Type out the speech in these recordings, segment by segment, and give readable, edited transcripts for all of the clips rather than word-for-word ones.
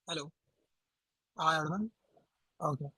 Hello. Hi, everyone. Okay.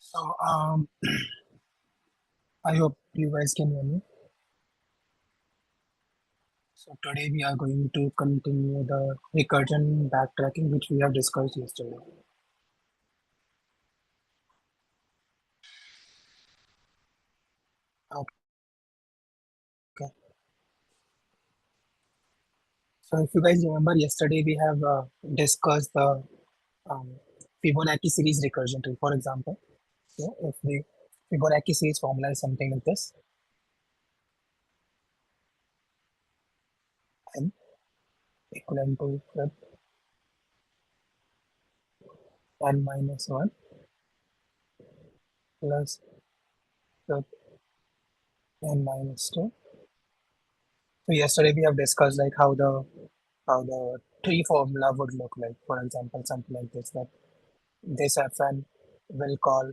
So, I hope you guys can hear me. So, today we are going to continue the recursion backtracking, which we have discussed yesterday. Okay. So, if you guys remember, yesterday we have discussed the um, Fibonacci series recursion tree, for example. So, if the Fibonacci series formula is something like this, n equivalent to with n minus 1 plus with n minus 2. So yesterday we have discussed like how the tree formula would look like. For example, something like this, that this Fn will call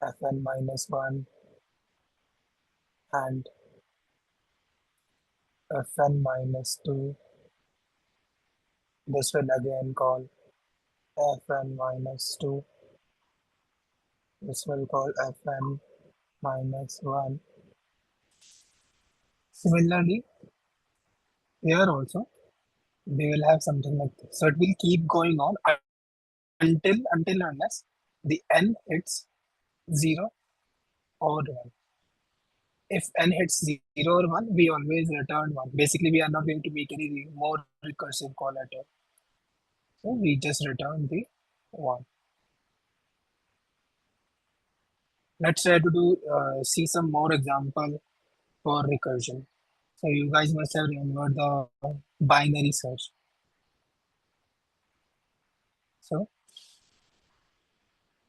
Fn minus 1 and Fn minus 2. This will again call Fn minus 2. This will call Fn minus 1. Similarly, here also we will have something like this. So it will keep going on until unless the n hits 0 or 1. If n hits 0 or 1, we always return 1. Basically, we are not going to make any more recursive call at all. So we just return the 1. Let's try to see some more example for recursion. So you guys must have remembered the binary search. So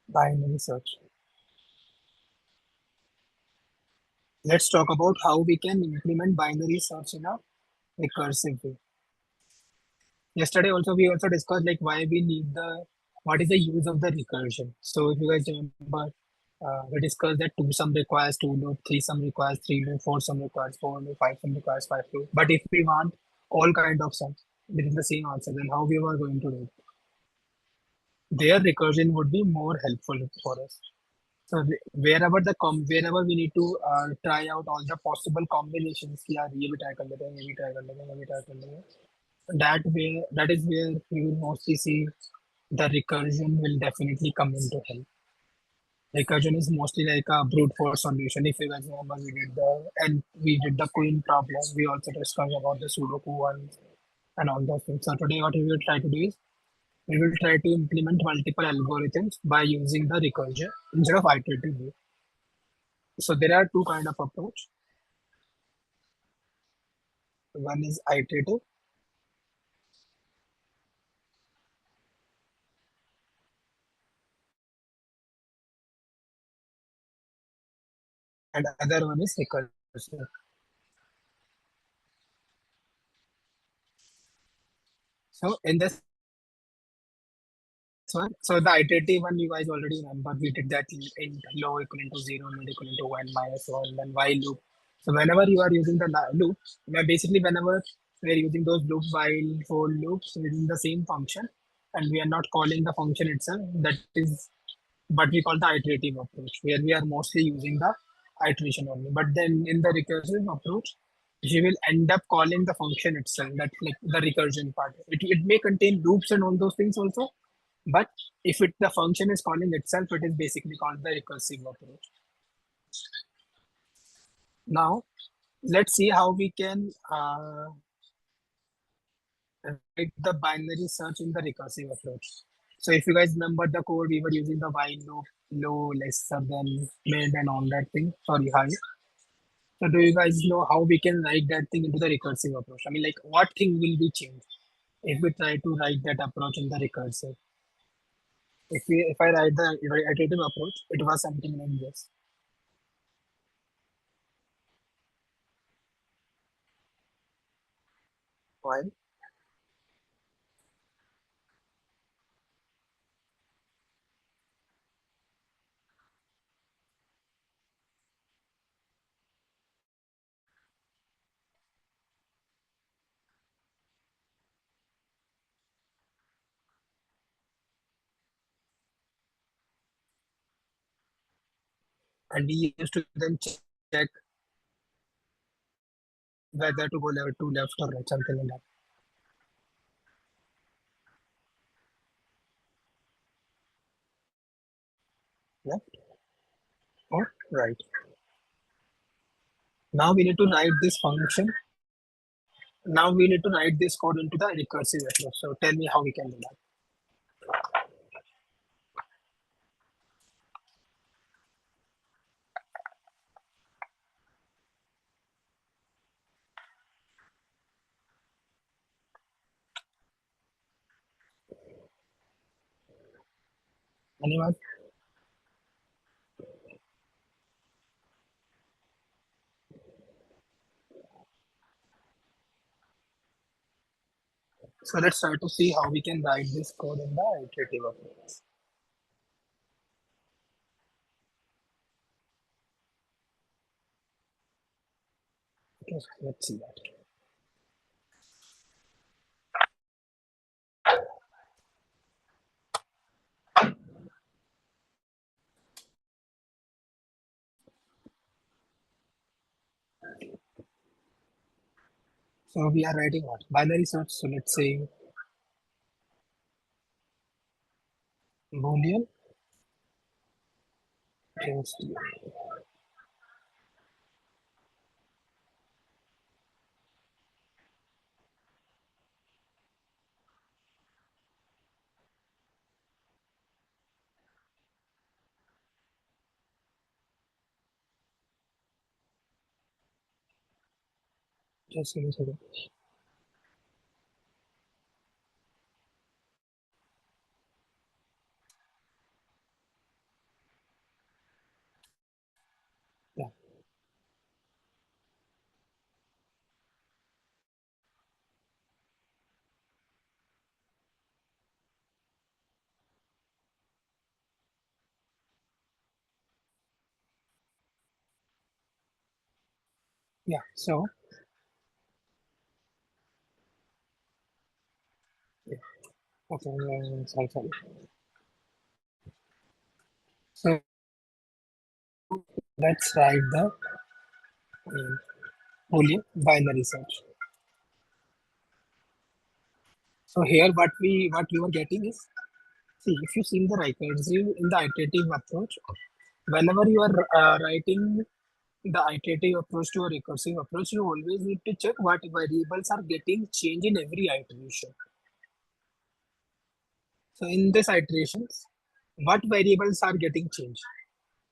binary search. Let's talk about how we can implement binary search in a recursive way. Yesterday also we also discussed like why we need the what is the use of the recursion. So if you guys remember, we discussed that two sum requires two loop, three sum requires three loop, four sum requires four loop, five sum requires five loop. But if we want all kind of sums within the same answer, then how we were going to do it? Their recursion would be more helpful for us. So wherever we need to try out all the possible combinations, कि यार ये भी try कर लेते हैं, ये भी try कर लेते हैं, ये भी try कर लेते हैं. That is where we will mostly see the recursion will definitely come into help. Recursion is mostly like a brute force solution. If you guys remember, we did the queen problem. We also discussed about the Sudoku one and all those things. So today, what we will try to do is we will try to implement multiple algorithms by using the recursion instead of iterative way. So there are two kind of approach. One is iterative, and other one is recursive. So in this one, so the iterative one you guys already remember. We did that in low equivalent to zero, mid equivalent to one, minus one, then while loop. So whenever you are using the loop, basically whenever we are using those loops, while, for loops within the same function, and we are not calling the function itself, that is but we call the iterative approach, where we are mostly using the iteration only. But then in the recursive approach, we will end up calling the function itself. That's like the recursion part. It may contain loops and all those things also, but if the function is calling itself, it is basically called the recursive approach. Now, let's see how we can write the binary search in the recursive approach. So if you guys remember the code, we were using the while loop, low, lesser than, mid, and all that thing. Sorry, high. So do you guys know how we can write that thing into the recursive approach? I mean, like, what thing will be changed if we try to write that approach in the recursive? If I write the iterative approach, it was something like this. While, and we used to then check whether to go level to left or right, something like that. Left or right. Now we need to write this function. Now we need to write this code into the recursive approach. So tell me how we can do that. Anyone? So let's try to see how we can write this code in the iterative approach. Okay, so let's see that. So we are writing what? Binary search. So let's say Boolean. Just, just give me a second. Yeah, yeah. So Okay, sorry. So let's write the Boolean binary search. So here what you are getting is, see, if you see the recursive in the iterative approach, whenever you are writing the iterative approach to a recursive approach, you always need to check what variables are getting changed in every iteration. So in this iterations, what variables are getting changed?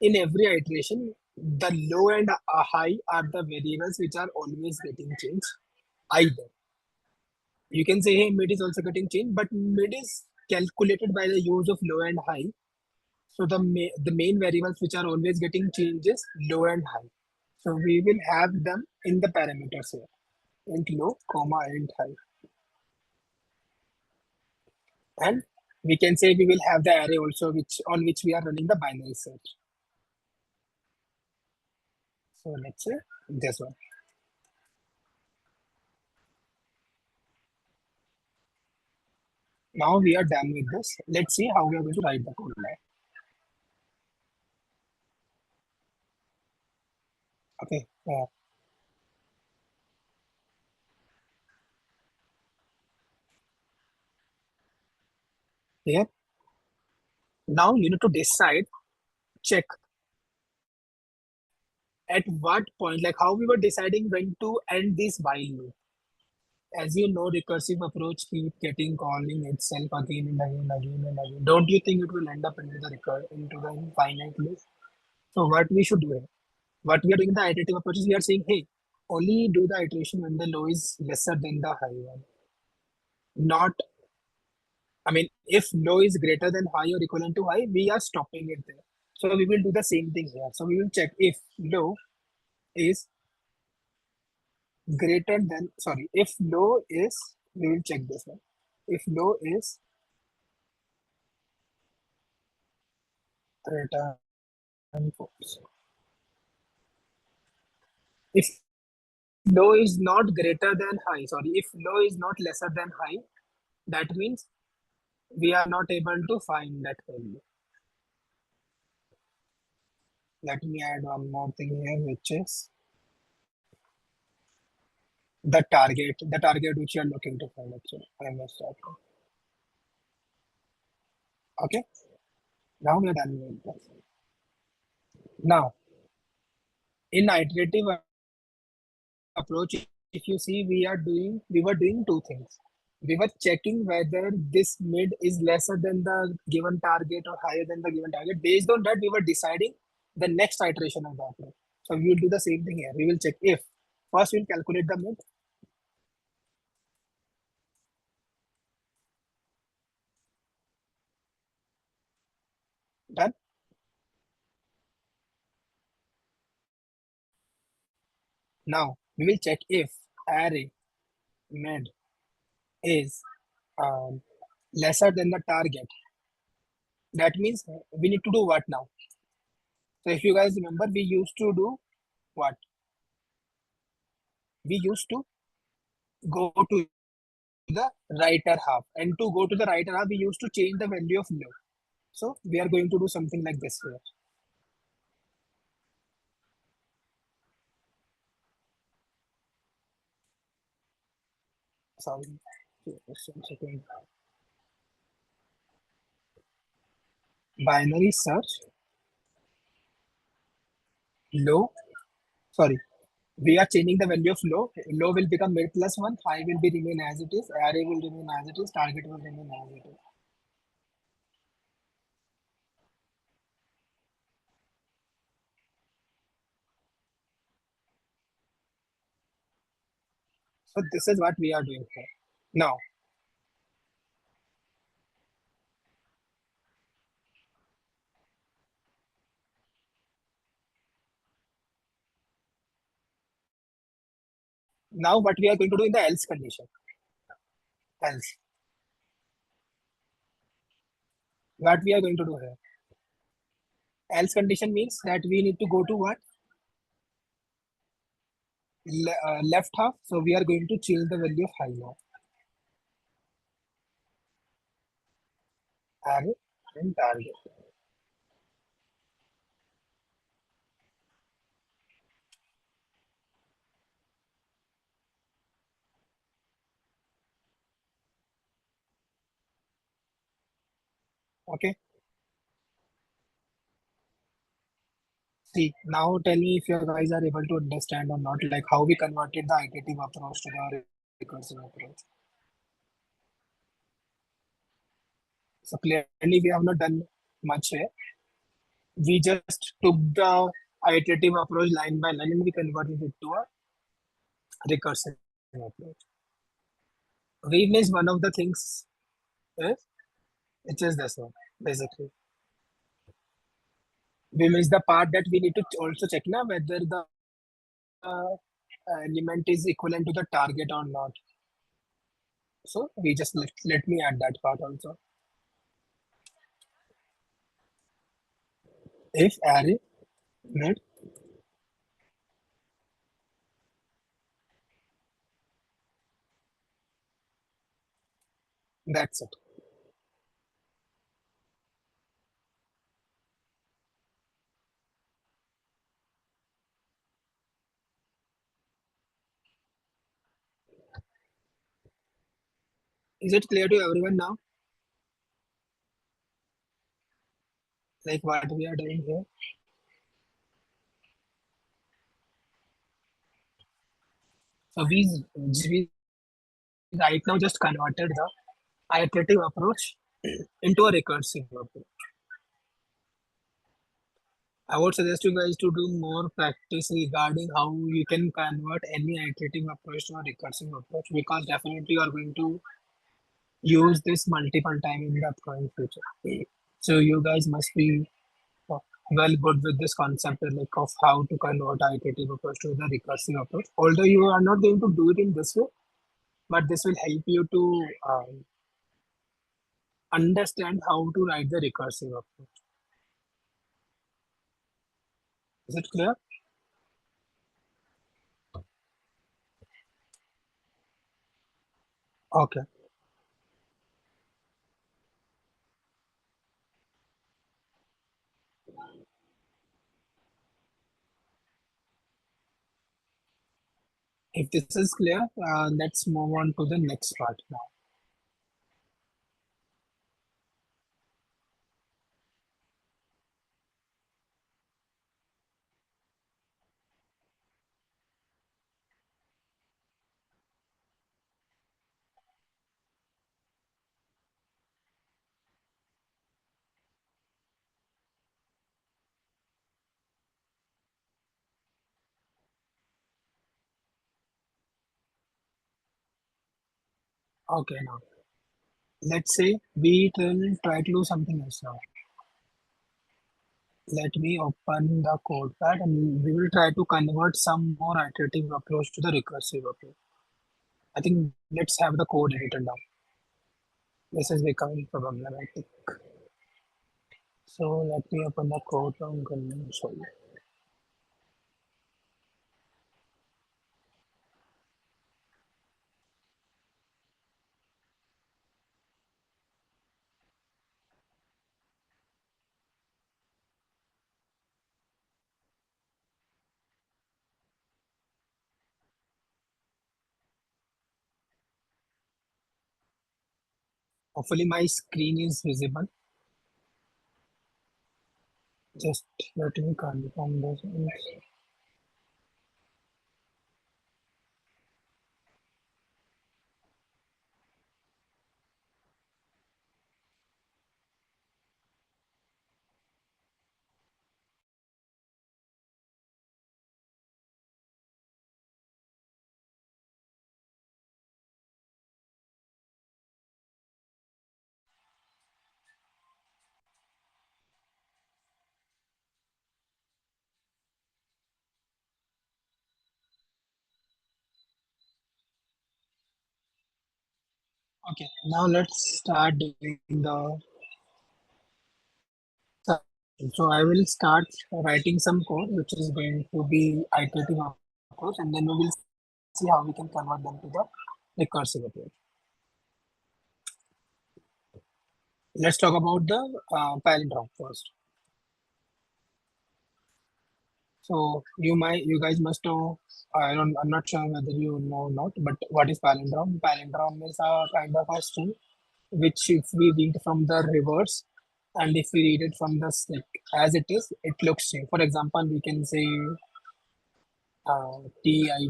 In every iteration, the low and high are the variables which are always getting changed. Either you can say, hey, mid is also getting changed, but mid is calculated by the use of low and high. So the main variables which are always getting changed is low and high. So we will have them in the parameters here, int low, comma, int high. And we can say we will have the array also which on which we are running the binary search. So let's say this one. Now we are done with this. Let's see how we are going to write the code now. Okay. Here. Now you need to decide, check at what point, like how we were deciding when to end this while loop. As you know, recursive approach keep getting calling itself again and again, again and again. Don't you think it will end up into the infinite loop? So what we should do here, what we are doing in the iterative approach is we are saying, hey, only do the iteration when the low is lesser than the high one. Not, I mean, if low is greater than high or equivalent to high, we are stopping it there. So we will do the same thing here. So we will check if low is greater than, sorry, if low is, we will check this one. If low is return false. If low is not greater than high, sorry, if low is not lesser than high, that means we are not able to find that value. Let me add one more thing here, which is the target which you are looking to find. Actually, I messed up. Okay, now we are done with this. Now, in iterative approach, if you see, we were doing two things. We were checking whether this mid is lesser than the given target or higher than the given target. Based on that, we were deciding the next iteration of the approach. So we will do the same thing here. We will check if first we'll calculate the mid. Done. Now we will check if array mid is lesser than the target. That means we need to do what now? So if you guys remember, we used to do what? We used to go to the writer half, and to go to the writer half, we used to change the value of low. So we are going to do something like this here. Sorry, just one second. Binary search low. Sorry, we are changing the value of low. Low will become mid plus one. High will be remain as it is. Array will remain as it is. Target will remain as it is. So this is what we are doing here. Now, now what we are going to do in the else condition. Else, what we are going to do here. Else condition means that we need to go to what? Left half. So we are going to change the value of high now. array and target. Okay. See, now tell me if you guys are able to understand or not, like how we converted the iterative approach to the recursive approach. So clearly we have not done much here. We just took the iterative approach line by line and we converted it to a recursive approach. We missed one of the things is which is this one basically. We missed the part that we need to also check now whether the element is equivalent to the target or not. So we just let me add that part also. If array mid, that's it. Is it clear to everyone now? Like what we are doing here? So we right now just converted the iterative approach into a recursive approach. I would suggest you guys to do more practice regarding how you can convert any iterative approach to a recursive approach because definitely you are going to use this multiple time in the upcoming future. So you guys must be well good with this concept like of how to convert iterative approach to the recursive approach. Although you are not going to do it in this way, but this will help you to understand how to write the recursive approach. Is it clear? Okay. If this is clear, let's move on to the next part now. Okay, now let's say we will try to do something else now. Let me open the code pad and we will try to convert some more iterative approach to the recursive approach. I think let's have the code editor now. This is becoming problematic. So let me open the code from console. Hopefully my screen is visible. Just let me confirm this. Okay, now let's start doing the. So I will start writing some code which is going to be iterative approach, and then we will see how we can convert them to the recursive approach. Let's talk about the palindrome first. So you guys must know. I'm not sure whether you know or not, but what is palindrome? Palindrome is a kind of a string which, if we read from the reverse, and if we read it from the like as it is, it looks same. For example, we can say T I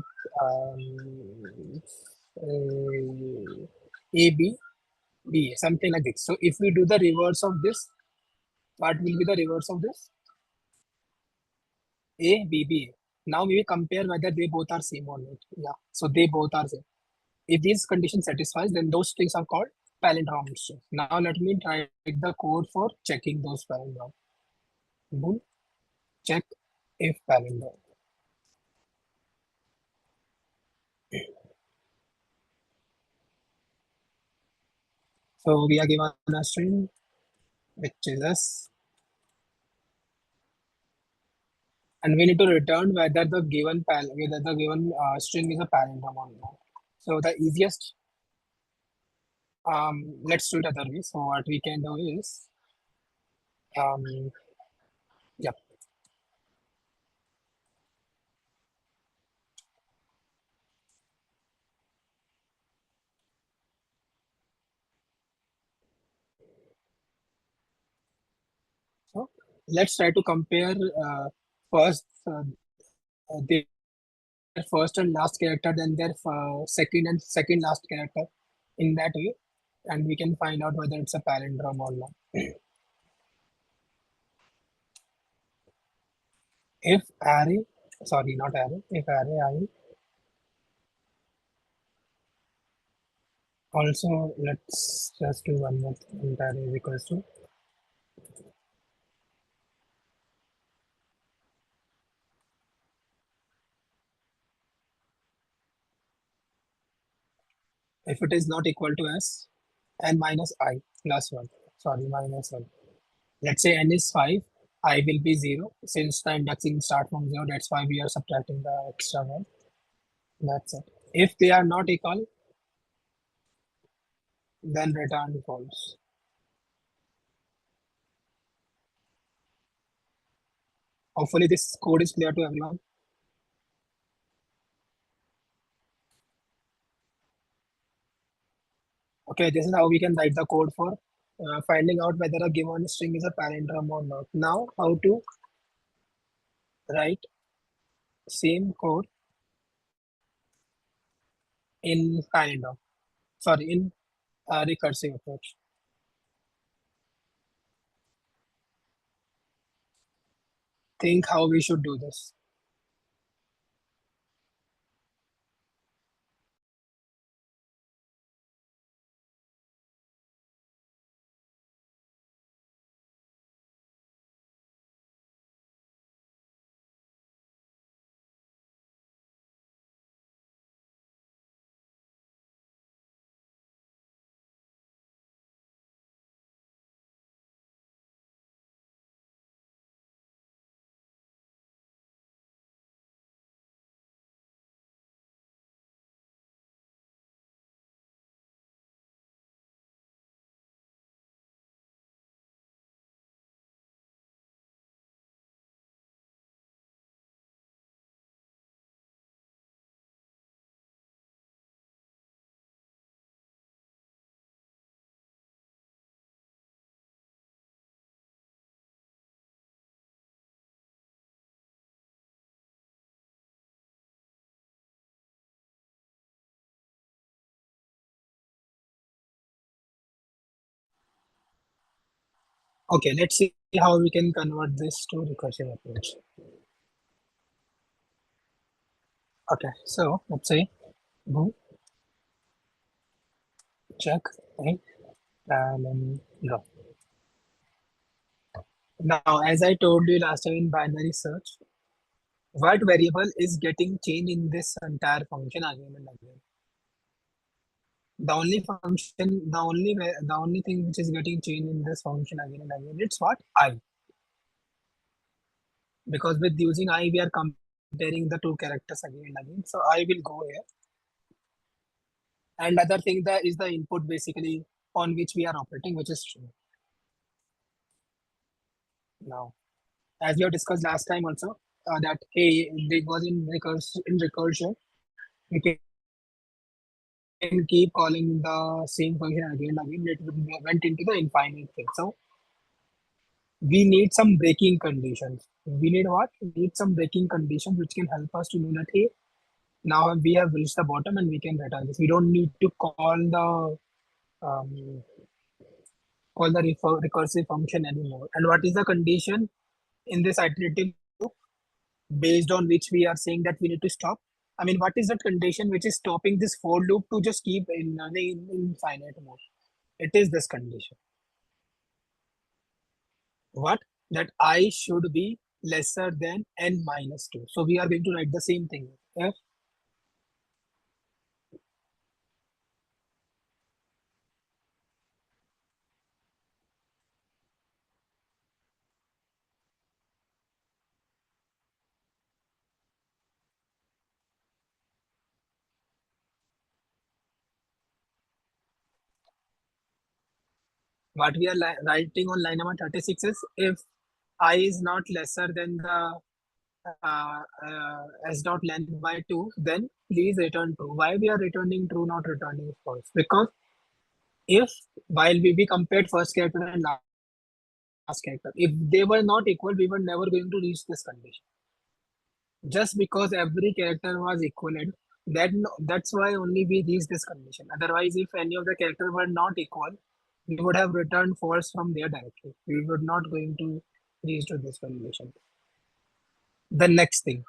A B B, something like this. So if we do the reverse of this, what will be the reverse of this? A B B. Now we will compare whether they both are same or not. Yeah. So they both are same. If these conditions satisfies, then those strings are called palindrome strings. Now let me write the code for checking those palindrome. Boom. Check if palindrome. So we are given a string which is S, and we need to return whether the given string is a palindrome or not. So the easiest, let's do it other way. So what we can do is, um, yeah. So let's try to compare first their first and last character, then their second and second last character in that way, and we can find out whether it's a palindrome or not. If array, sorry, not array, if array I, also let's just do one more thing, if array is equals to, if it is not equal to s, n minus I plus 1, sorry, minus 1. Let's say n is 5, I will be 0. Since the indexing start from 0, that's why we are subtracting the extra 1. That's it. If they are not equal, then return false. Hopefully this code is clear to everyone. Okay, this is how we can write the code for finding out whether a given string is a palindrome or not. Now, how to write same code in palindrome? Sorry, in recursive approach. Think how we should do this. Okay, let's see how we can convert this to recursive approach. Okay, so let's say boom, check, right, and then draw. Now, as I told you last time in binary search, what variable is getting changed in this entire function again and again? The only function, the only thing which is getting changed in this function again and again, it's what? I. Because with using I, we are comparing the two characters again and again. So I will go here. And other thing that is the input basically on which we are operating, which is string. Now, as we have discussed last time also, that hey, it was in recursion, we can keep calling the same function again and again. Went into the infinite thing. So we need some breaking conditions. We need what? We need some breaking conditions which can help us to know that hey, now we have reached the bottom and we can return this. We don't need to um, call the recursive function anymore. And what is the condition in this iterative loop based on which we are saying that we need to stop? I mean, what is that condition which is stopping this for loop to just keep in infinite mode? It is this condition. What? That I should be lesser than n minus 2. So we are going to write the same thing. If what we are writing on line number 36 is if I is not lesser than the s dot length by 2, then please return true. Why we are returning true, not returning false? Because if while we compared first character and last character, if they were not equal, we were never going to reach this condition. Just because every character was equivalent, that's why only we reached this condition. Otherwise, if any of the characters were not equal, we would have returned false from there directly. We would not going to reach to this condition. The next thing.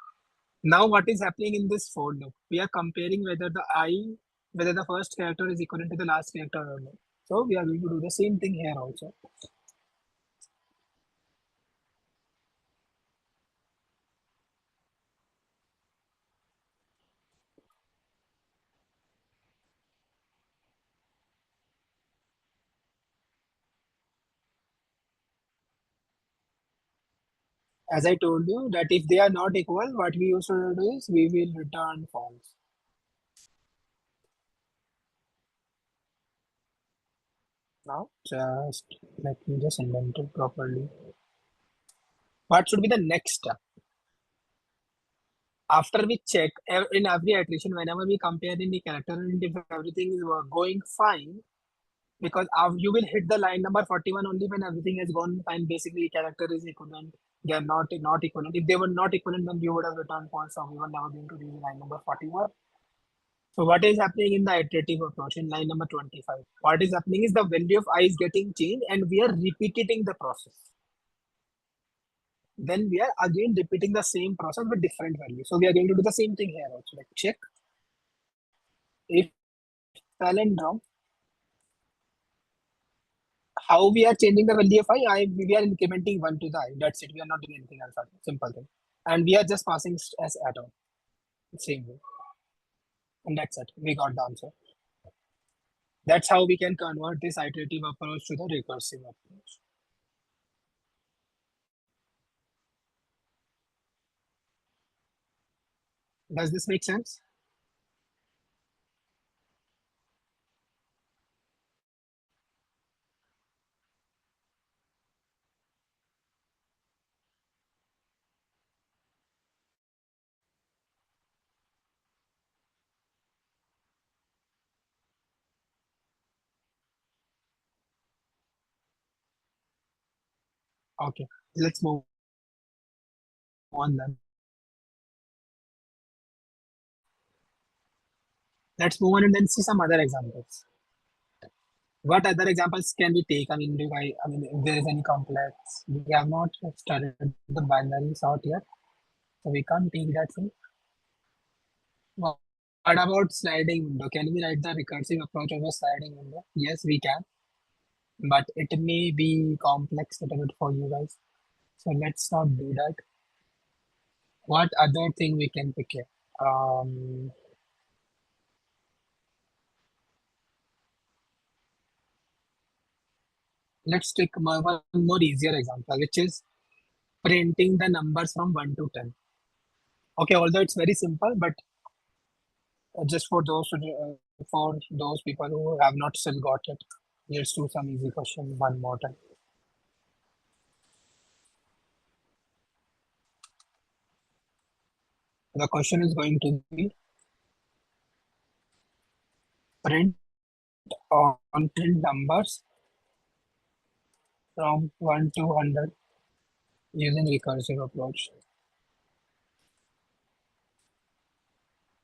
Now, what is happening in this for loop? We are comparing whether the first character is equivalent to the last character or not. So we are going to do the same thing here also. As I told you that if they are not equal, what we used to do is we will return false. Now, just let me just invent it properly. What should be the next step? After we check in every iteration, whenever we compare in the character and if everything is going fine, because you will hit the line number 41 only when everything has gone fine. Basically, character is equivalent. They are not equivalent. If they were not equivalent, then you would have returned false. So we were never going to reach line number 41. So what is happening in the iterative approach in line number 25? What is happening is the value of I is getting changed and we are repeating the process. Then we are again repeating the same process with different values. So we are going to do the same thing here also. Like check if palindrome, how we are changing the value of I, we are incrementing 1 to the I. That's it. We are not doing anything else. Simple thing. And we are just passing as add-on. Same way. And that's it. We got the answer. That's how we can convert this iterative approach to the recursive approach. Does this make sense? Okay. Let's move on then. Let's move on and then see some other examples. What other examples can we take? I mean, I mean, if there is any complex, we have not studied the binary sort yet, so we can't take that thing. What about sliding window? Can we write the recursive approach of a sliding window? Yes, we can, but it may be complex a little bit for you guys. So let's not do that. What other thing we can pick here? Um, let's take one more easier example, which is printing the numbers from 1 to 10. Okay, although it's very simple, but just for those people who have not still got it, let's do some easy question one more time. The question is going to be print on print numbers from 1 to 100 using recursive approach.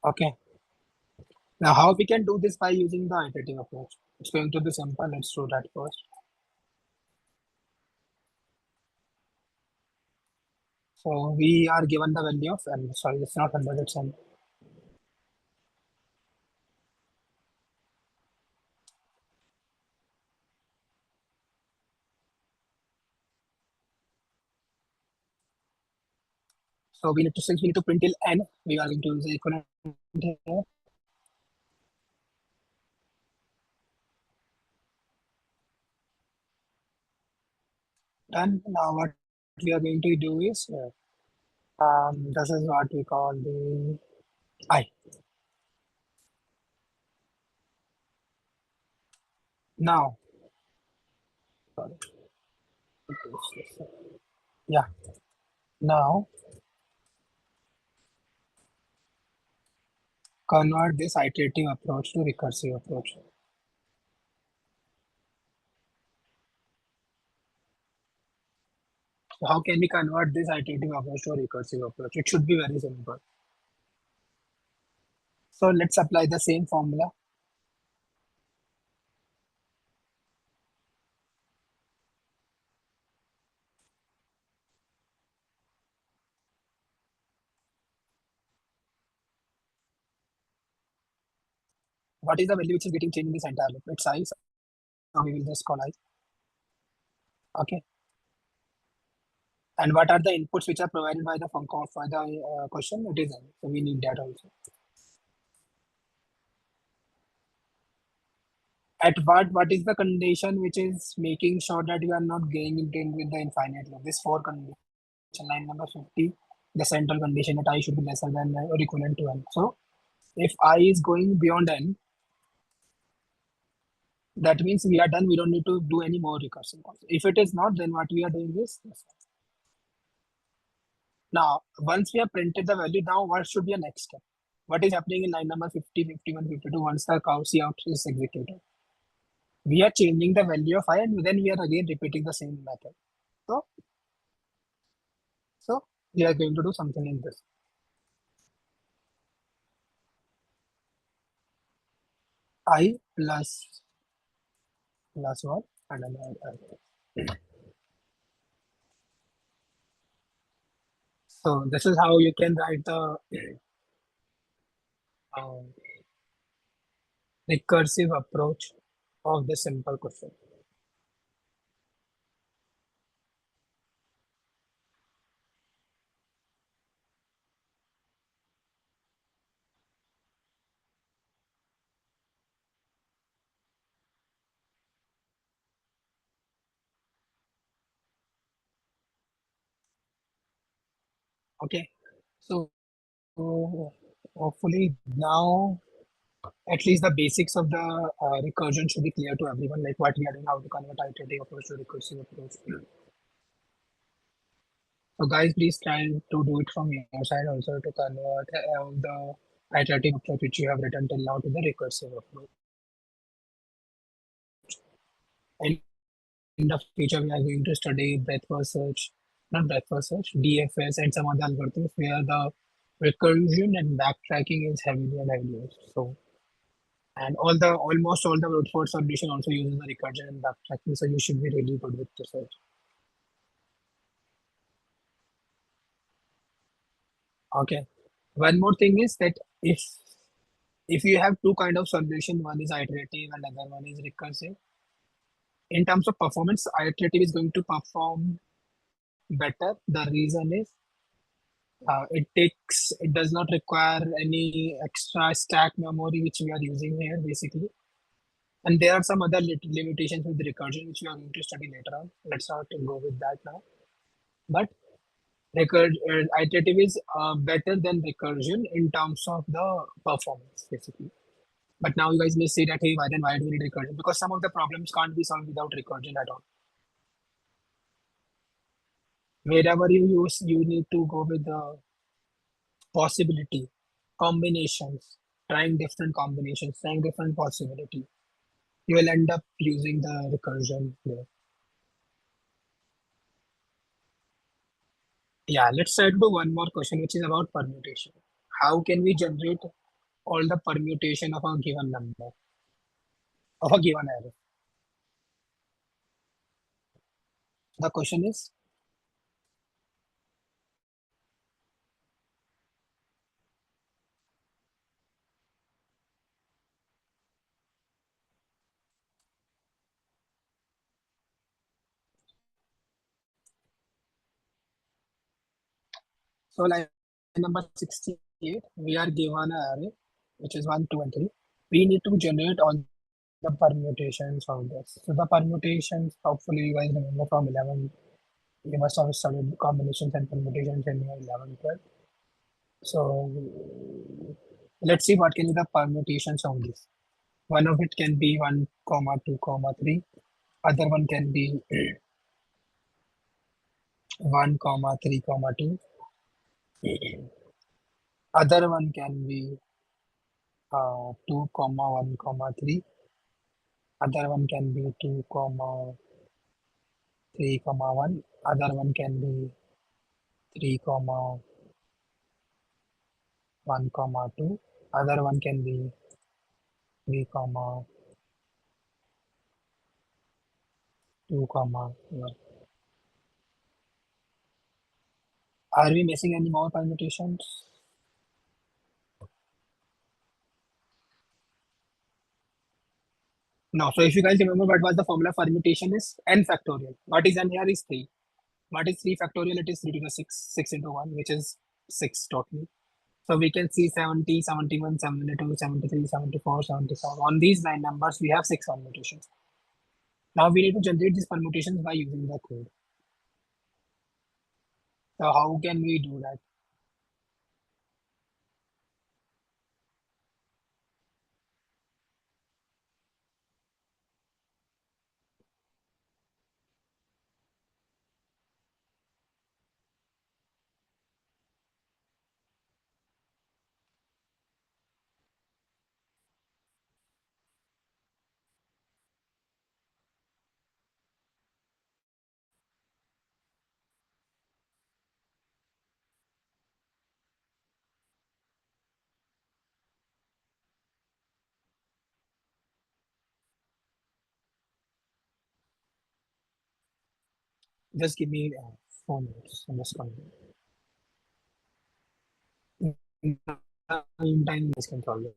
Okay. Now, how we can do this by using the iterative approach? It's going to be simple. Let's do that first. So we are given the value of n. Sorry, it's not 100, it's n. So we need to, since we need to print till n, we are going to use the equivalent here. Done. Now what we are going to do is, this is what we call the I. Now, sorry. Yeah. Now convert this iterative approach to recursive approach. So how can we convert this iterative approach to a recursive approach? It should be very simple. So let's apply the same formula. What is the value which is getting changed in this entire loop? It's I. So we will just call I. Okay. And what are the inputs which are provided by the function for the question? It is n. So we need that also. At what is the condition which is making sure that you are not getting into with the infinite loop? This four condition, line number 50, the central condition that I should be lesser than or equivalent to n. So if I is going beyond n, that means we are done. We don't need to do any more recursion calls. If it is not, then what we are doing is this. Now, once we have printed the value, now what should be a next step? What is happening in line number 50, 51, 52 once the cow out is executed? We are changing the value of I and then we are again repeating the same method. So, so we are going to do something in this. I plus 1 and then I. So this is how you can write the um, recursive approach of this simple question. Okay. So hopefully now at least the basics of the recursion should be clear to everyone, like what we are doing, how to convert iterative approach to recursive approach. So guys, please try to do it from your side also to convert the iterative approach which you have written till now to the recursive approach. And in the future, we are going to study breadth first search, not breadth first search, DFS and some other algorithms where the recursion and backtracking is heavily and heavily used. So, and almost all the brute force solution also uses the recursion and backtracking. So you should be really good with the search. Okay. One more thing is that if you have two kind of solution, one is iterative and other one is recursive. In terms of performance, iterative is going to perform better. The reason is it does not require any extra stack memory which we are using here basically. And there are some other limitations with recursion which we are going to study later on. Let's not go with that now. But iterative is better than recursion in terms of the performance basically. But now you guys may say that, hey, why do we need recursion? Because some of the problems can't be solved without recursion at all. Wherever you use, you need to go with the possibility, combinations, trying different combinations, trying different possibility. You will end up using the recursion there. Yeah, let's try to do one more question, which is about permutation. How can we generate all the permutation of a given number, of a given array? The question is, so line number 68, we are given an array, which is 1, 2, and 3. We need to generate all the permutations of this. So the permutations, hopefully you guys remember from 11, you must have studied combinations and permutations in your 11, 12. So let's see what can be the permutations of this. One of it can be 1, comma 2, comma 3. Other one can be 1, comma 3, comma 2. Other one can be 2, comma 1, comma 3. Other one can be 2, comma 3, comma 1. Other one can be 3, comma 1, comma 2. Other one can be 3, comma 2, comma 1. Are we missing any more permutations? No. So if you guys remember what was the formula for permutation is n factorial. What is n here is 3. What is 3 factorial? It is 3 to the 6, 6 into 1, which is 6 totally. So we can see 70, 71, 72, 73, 74, 77. On these 9 numbers, we have 6 permutations. Now we need to generate these permutations by using the code. So how can we do that? Just give me 4 minutes. I'm just coming. In the meantime, you guys can solve it.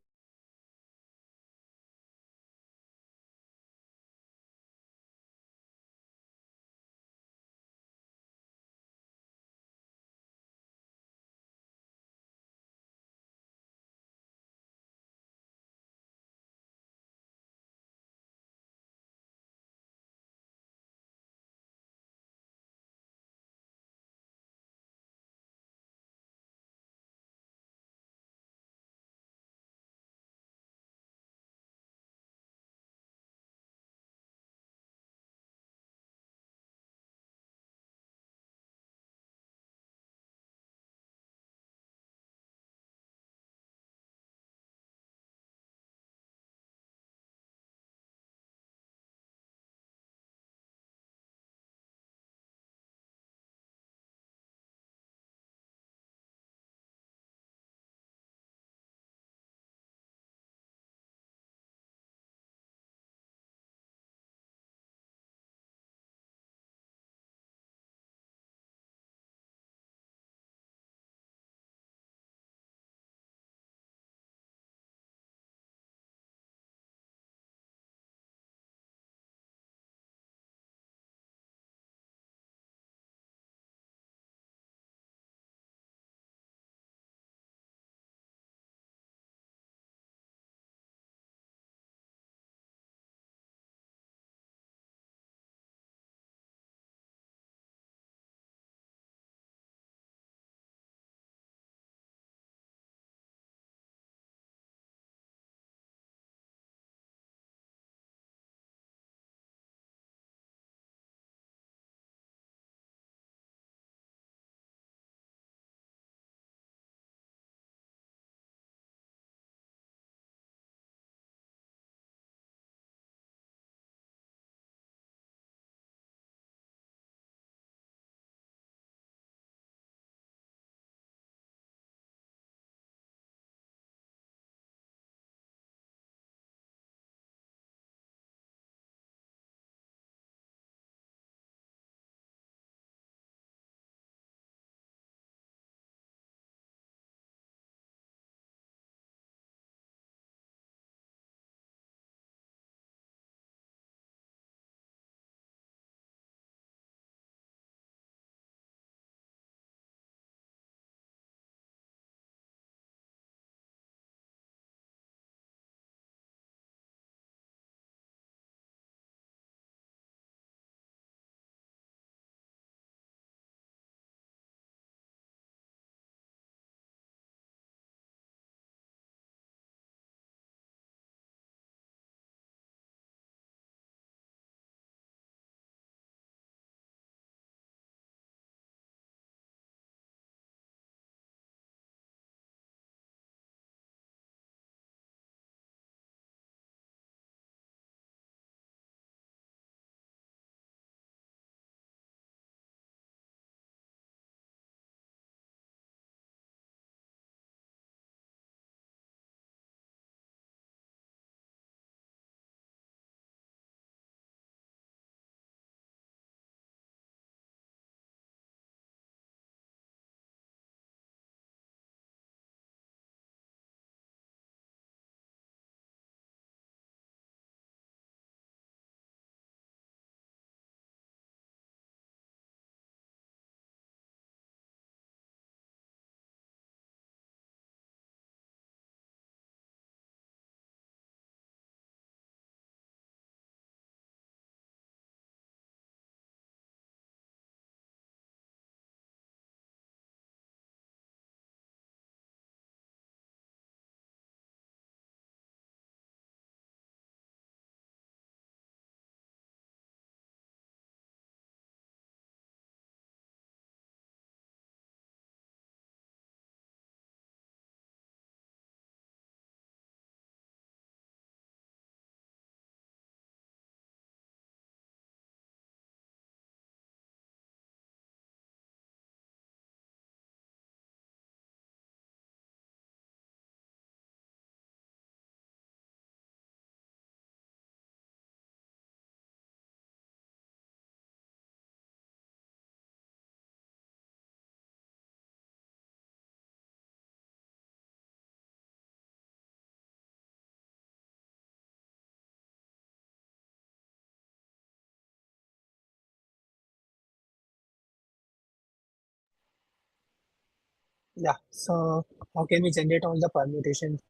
Yeah. So how can we generate all the permutations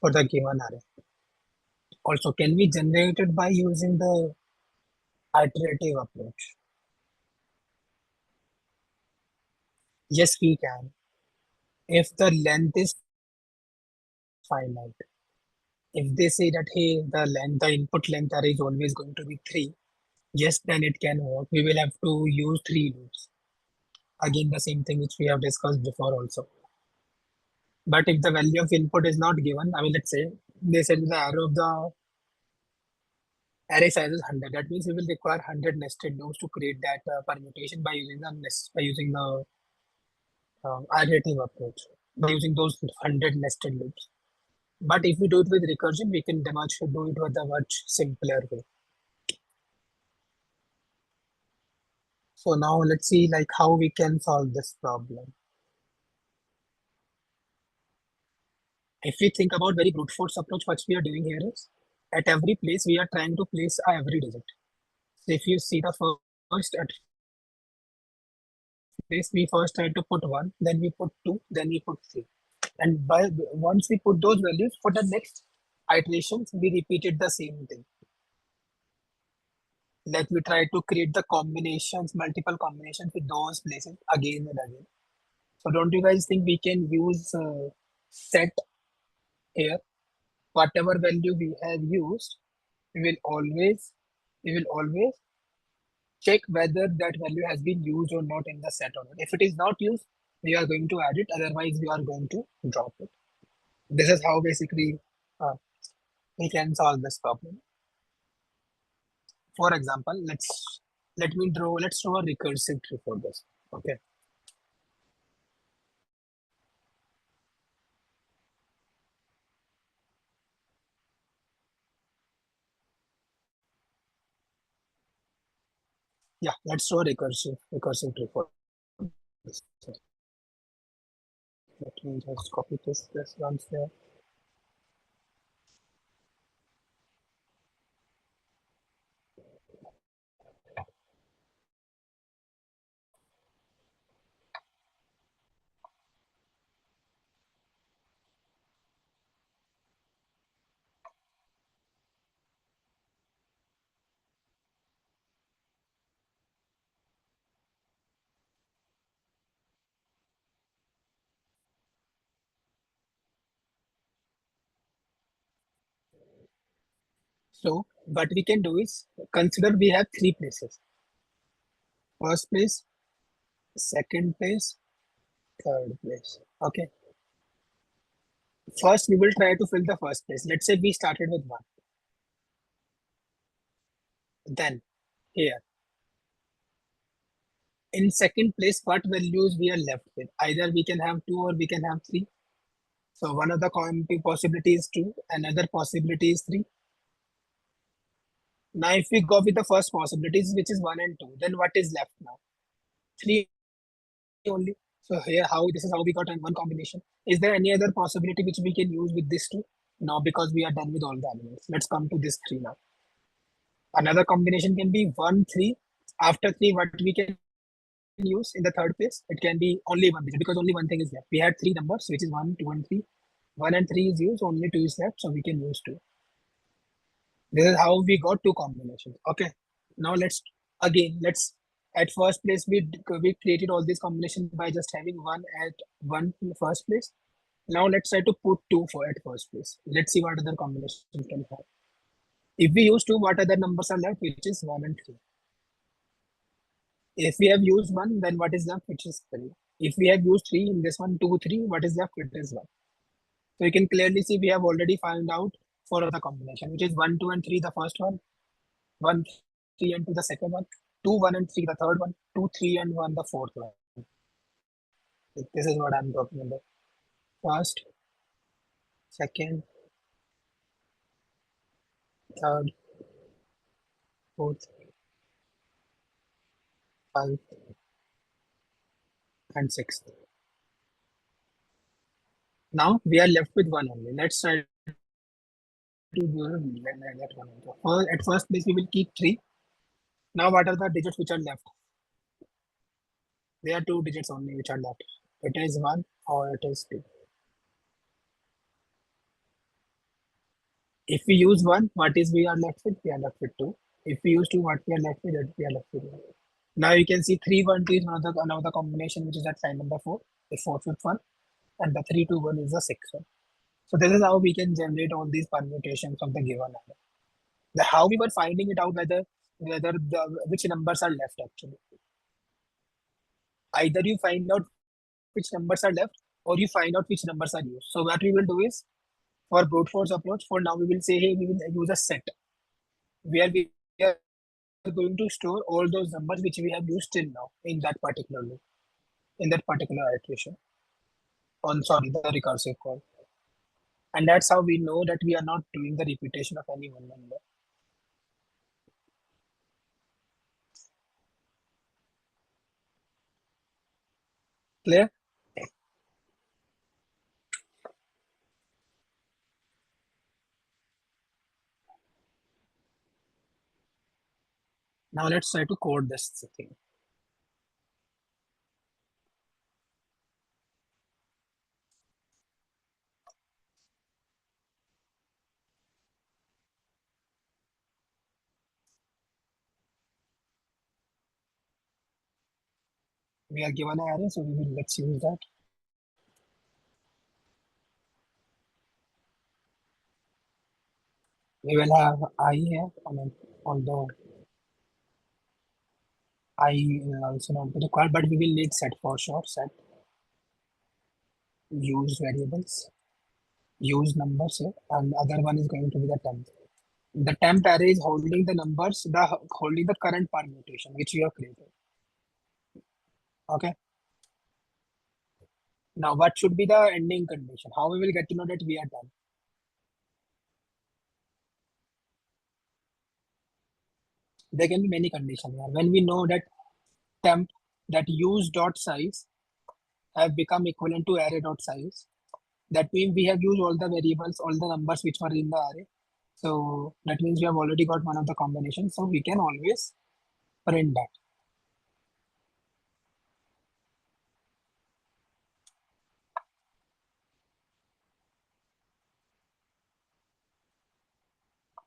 for the given array? Also, can we generate it by using the iterative approach? Yes, we can. If the length is finite, if they say that hey, the input length array is always going to be three, yes, then it can work. We will have to use three loops. Again, the same thing which we have discussed before also. But if the value of input is not given, I mean, let's say they said the array of the array size is 100. That means we will require 100 nested loops to create that permutation by using the iterative approach, by using those 100 nested loops. But if we do it with recursion, we can do it with a much simpler way. So now let's see like how we can solve this problem. If we think about very brute force approach, what we are doing here is at every place we are trying to place every digit. So if you see the first at place, we first try to put one, then we put two, then we put three. And by once we put those values for the next iterations, we repeated the same thing. Like we try to create the combinations, multiple combinations with those places again and again. So don't you guys think we can use set here? Whatever value we have used, we will always we will always check whether that value has been used or not in the set or not. If it is not used, we are going to add it. Otherwise, we are going to drop it. This is how basically uh, we can solve this problem. For example, let's draw a recursive tree for this. Okay. Yeah, let's draw a recursive tree for this. Let me just copy this once there. So what we can do is consider we have three places. First place, second place, third place. Okay. First, we will try to fill the first place. Let's say we started with one. Then here, in second place, what values we are left with? Either we can have two or we can have three. So one of the possibility is two, another possibility is three. Now, if we go with the first possibilities, which is one and two, then what is left now? Three only. So here, how this is how we got one combination. Is there any other possibility which we can use with this two? No, because we are done with all the elements. Let's come to this three now. Another combination can be one, three. After three, what we can use in the third place, it can be only one digit because only one thing is left. We had three numbers, which is one, two, and three. One and three is used, only two is left, so we can use two. This is how we got two combinations. Okay. Now let's at first place we created all these combinations by just having one at one in the first place. Now let's try to put two for at first place. Let's see what other combinations can have. If we use two, what other numbers are left, which is one and three. If we have used one, then what is left, which is three. If we have used three in this one, two, three, what is left, it is one. So you can clearly see we have already found out four of the combination, which is one, two, and three, the first one, three, and two, the second one, two, one, and three, the third one, two, three, and one, the fourth one. This is what I'm talking about. First, second, third, fourth, fifth, and sixth. Now we are left with one only. Let's try to do that one. At first place, we will keep three. Now, what are the digits which are left? There are two digits only which are left. It is 1 or it is 2. If we use 1, what is we are left with? We are left with 2. If we use 2, what we are left with? We are left with 1. Now you can see 3, 1, 2 is another combination which is at line number 4, the 4th, 5th one, and the 3, 2, 1 is the 6th one. So this is how we can generate all these permutations of the given array. The how we were finding it out whether the which numbers are left actually. Either you find out which numbers are left or you find out which numbers are used. So what we will do is for brute force approach, for now we will say, hey, we will use a set where we are going to store all those numbers which we have used till now in that particular loop, in that particular iteration on, sorry, the recursive call. And that's how we know that we are not doing the repetition of any one number. Clear? Now let's try to code this thing. We are given an array, so let's use that. We will have I here, although I also not required, but we will need set for sure. Set use variables, use numbers here, and other one is going to be the temp. The temp array is holding the numbers, holding the current permutation which we have created. Okay. Now, what should be the ending condition? How we will get to know that we are done? There can be many conditions here. When we know that temp, that use dot size have become equivalent to array dot size, that means we have used all the variables, all the numbers which were in the array. So that means we have already got one of the combinations. So we can always print that.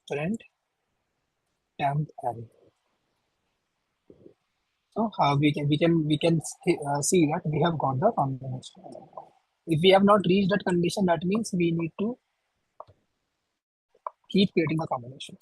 Print temp array. So how we can see that we have got the combination. If we have not reached that condition, that means we need to keep creating the combination.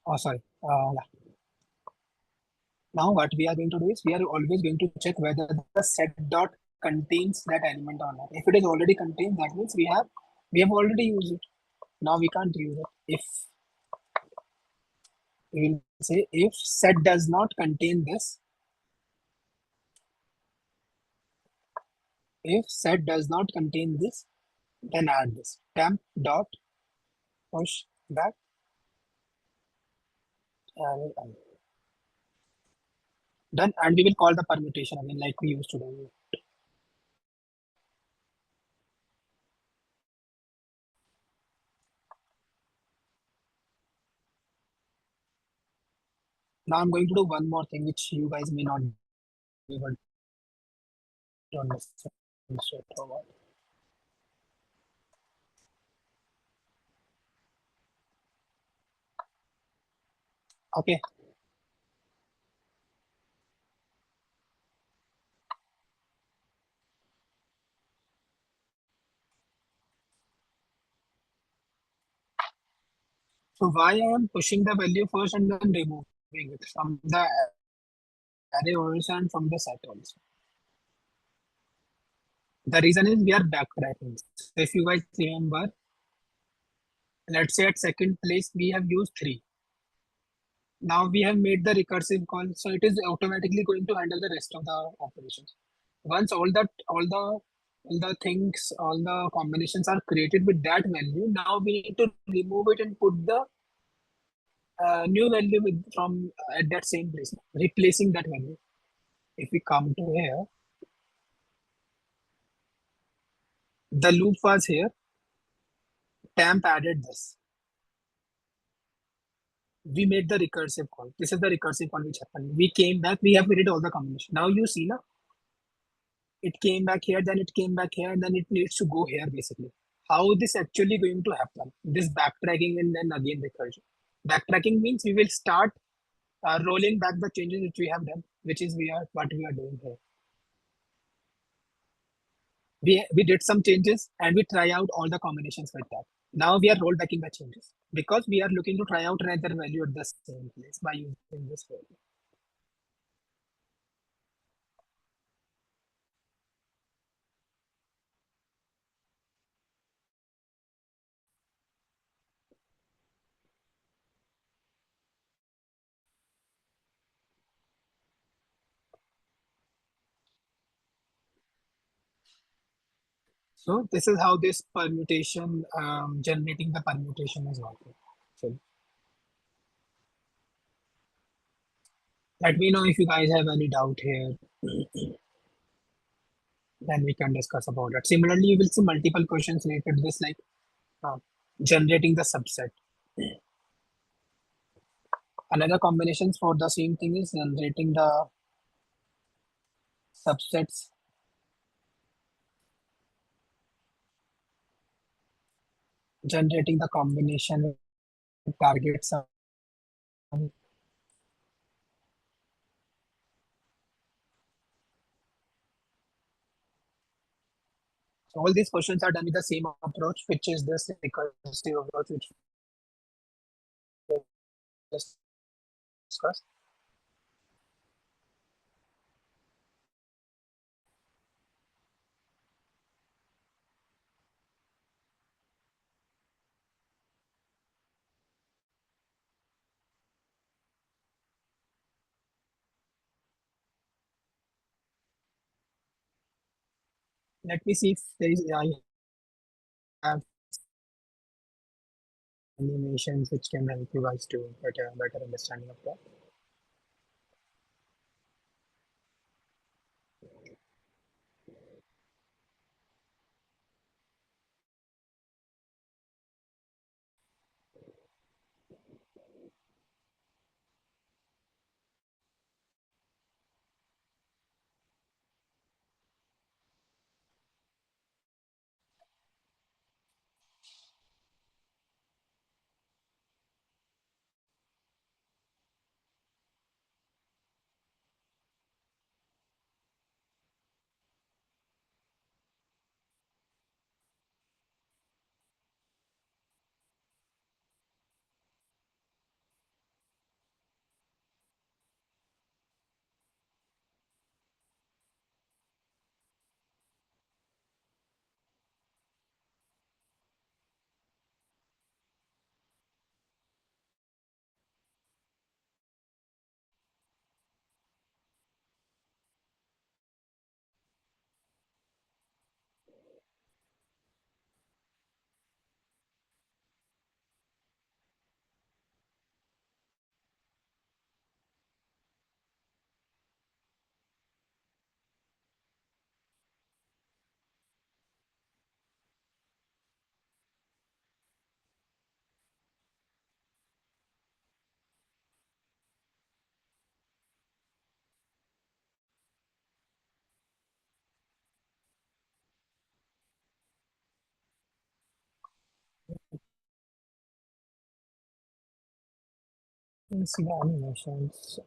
Oh, sorry. Yeah. Now what we are going to do is we are always going to check whether the set dot contains that element or not. If it is already contained, that means we have already used it. Now we can't use it. If we will say if set does not contain this, If set does not contain this, then add this. Temp dot push back array I. Done, and we will call the permutation again like we used to do. Now I'm going to do one more thing which you guys may not be able to understand straightforward. Okay, so why I am pushing the value first and then removing it from the array also and from the set also. The reason is we are backtracking. So if you guys remember, let's say at second place we have used 3. Now we have made the recursive call, so it is automatically going to handle the rest of the operations. Once all the things, all the combinations are created with that value, now we need to remove it and put the new value from at that same place, replacing that value. If we come to here, the loop was here. Temp added this. We made the recursive call. This is the recursive call which happened. We came back. We have created all the combination. Now you see, now it came back here, then it came back here, and then it needs to go here basically. How this actually going to happen? This backtracking and then again recursion. Backtracking means we will start rolling back the changes which we have done, which is what we are doing here. We did some changes and we try out all the combinations with that. Now we are rollbacking the changes because we are looking to try out another value at the same place by using this value. So this is how this permutation, generating the permutation is working. So let me know if you guys have any doubt here, then we can discuss about it. Similarly, you will see multiple questions related to this, like uh, generating the subset. Another combinations for the same thing is generating the subsets, generating the combination target sum. So all these questions are done with the same approach, which is this recursive approach, which we just discussed. Let me see if there is I have animations which can help you guys to better understanding of that. See the animations.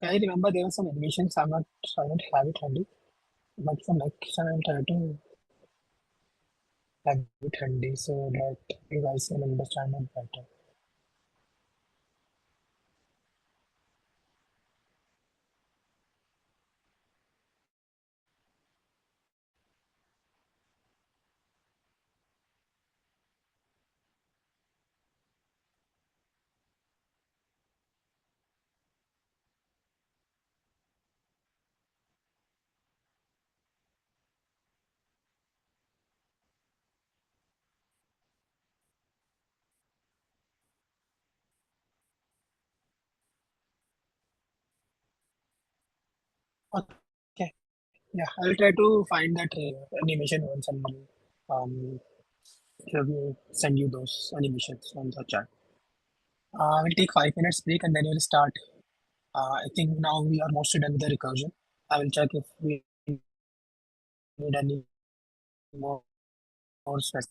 I remember there were some animations. I don't have it handy, but for next time I'll try to have it handy so that you guys can understand it better. Okay, yeah, I'll try to find that animation once and um, send you those animations on the chat. We'll take 5 minutes break and then we'll start. I think now we are mostly done with the recursion. I will check if we need any more specific.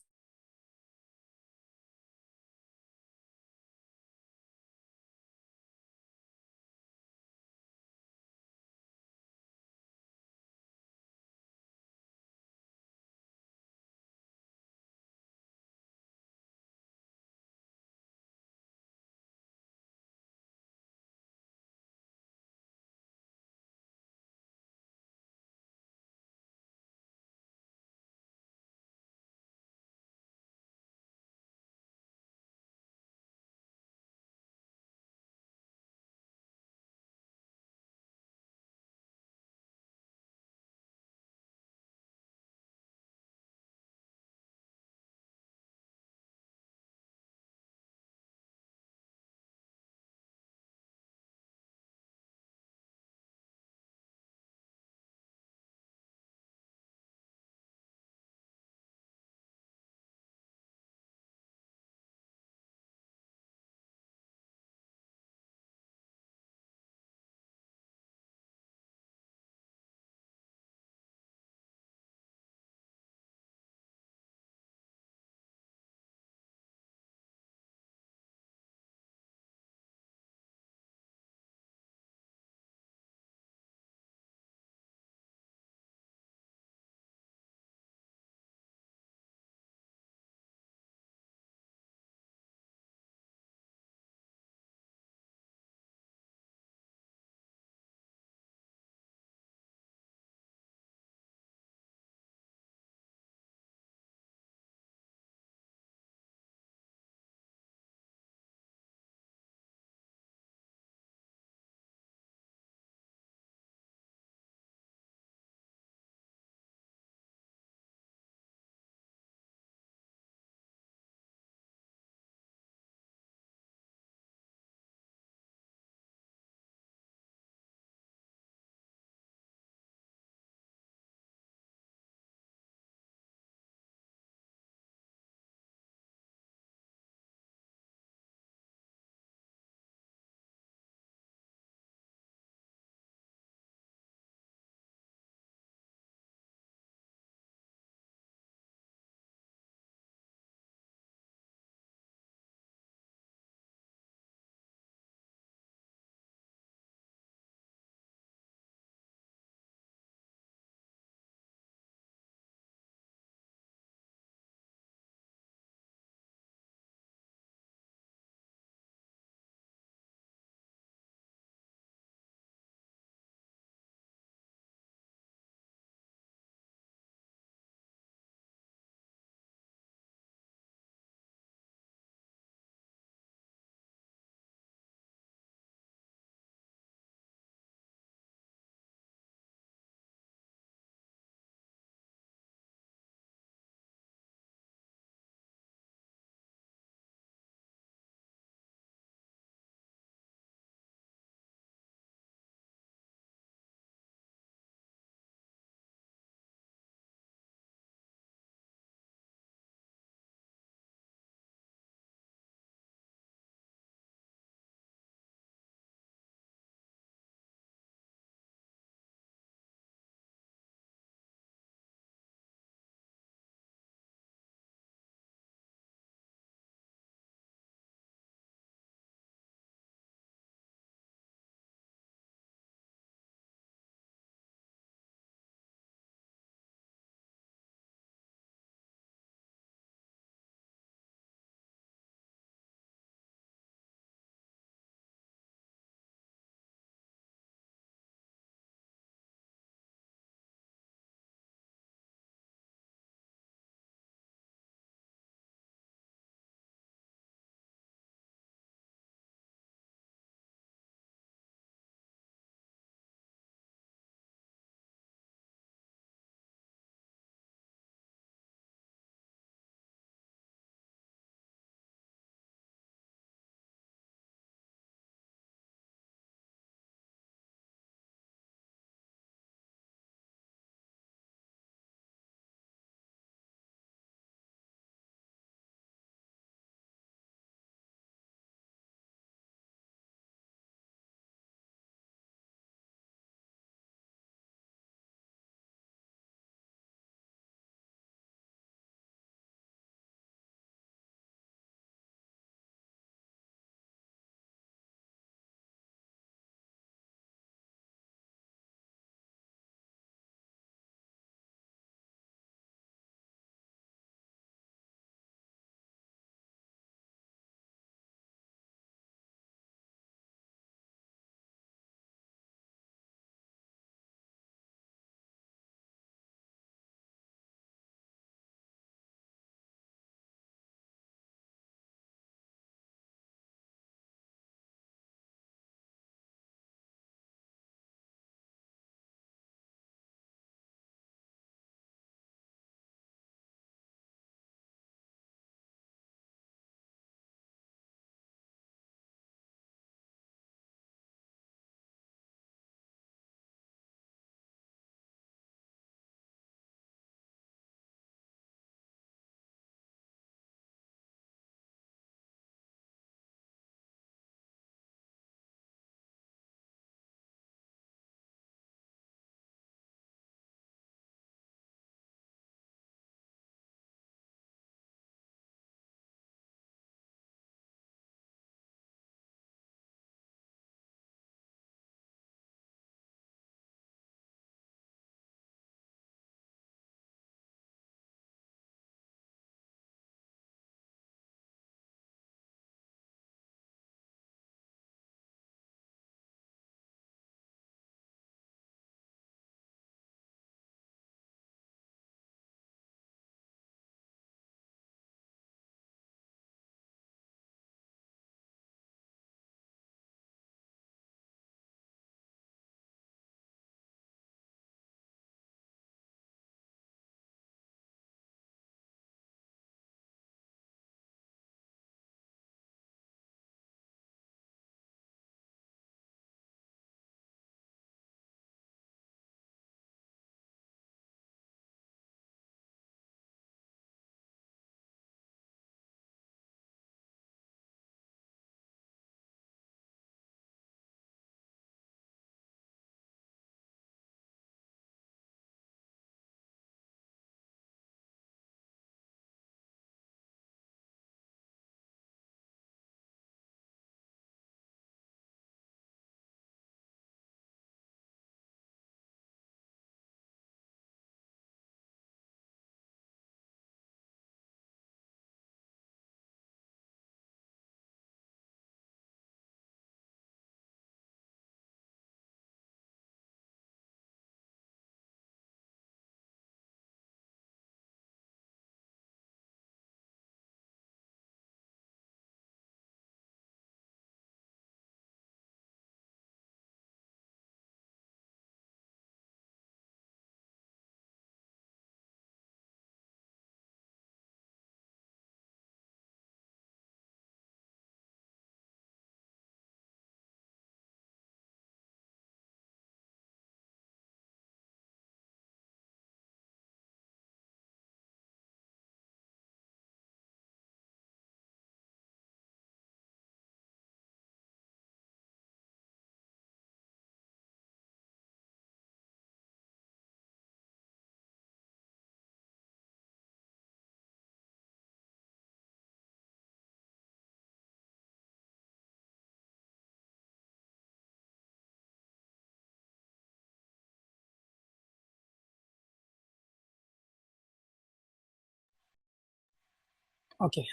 Okay,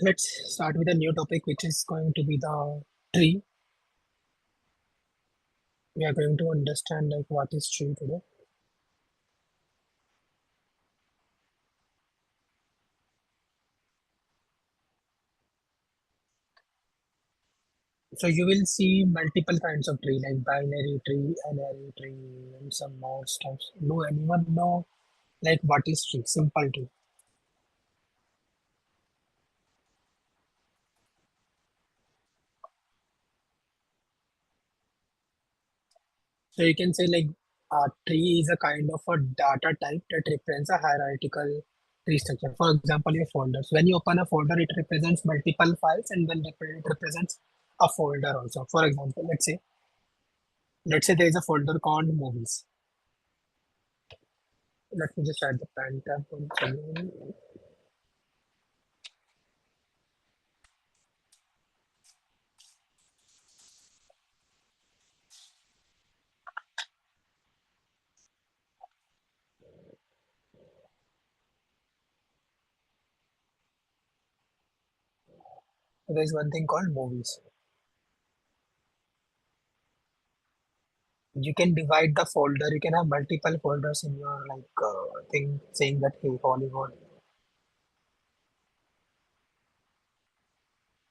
let's start with a new topic, which is going to be the tree. We are going to understand like what is tree today. So you will see multiple kinds of tree, like binary tree, n-ary tree, and some more stuff. Do anyone know like what is tree? Simple tree. So you can say like a tree is a kind of a data type that represents a hierarchical tree structure. For example, your folders. When you open a folder, it represents multiple files, and then it represents a folder also. For example, let's say there is a folder called movies. Let me just add the pen tab. There's one thing called movies. You can divide the folder. You can have multiple folders in your like thing saying that hey Hollywood,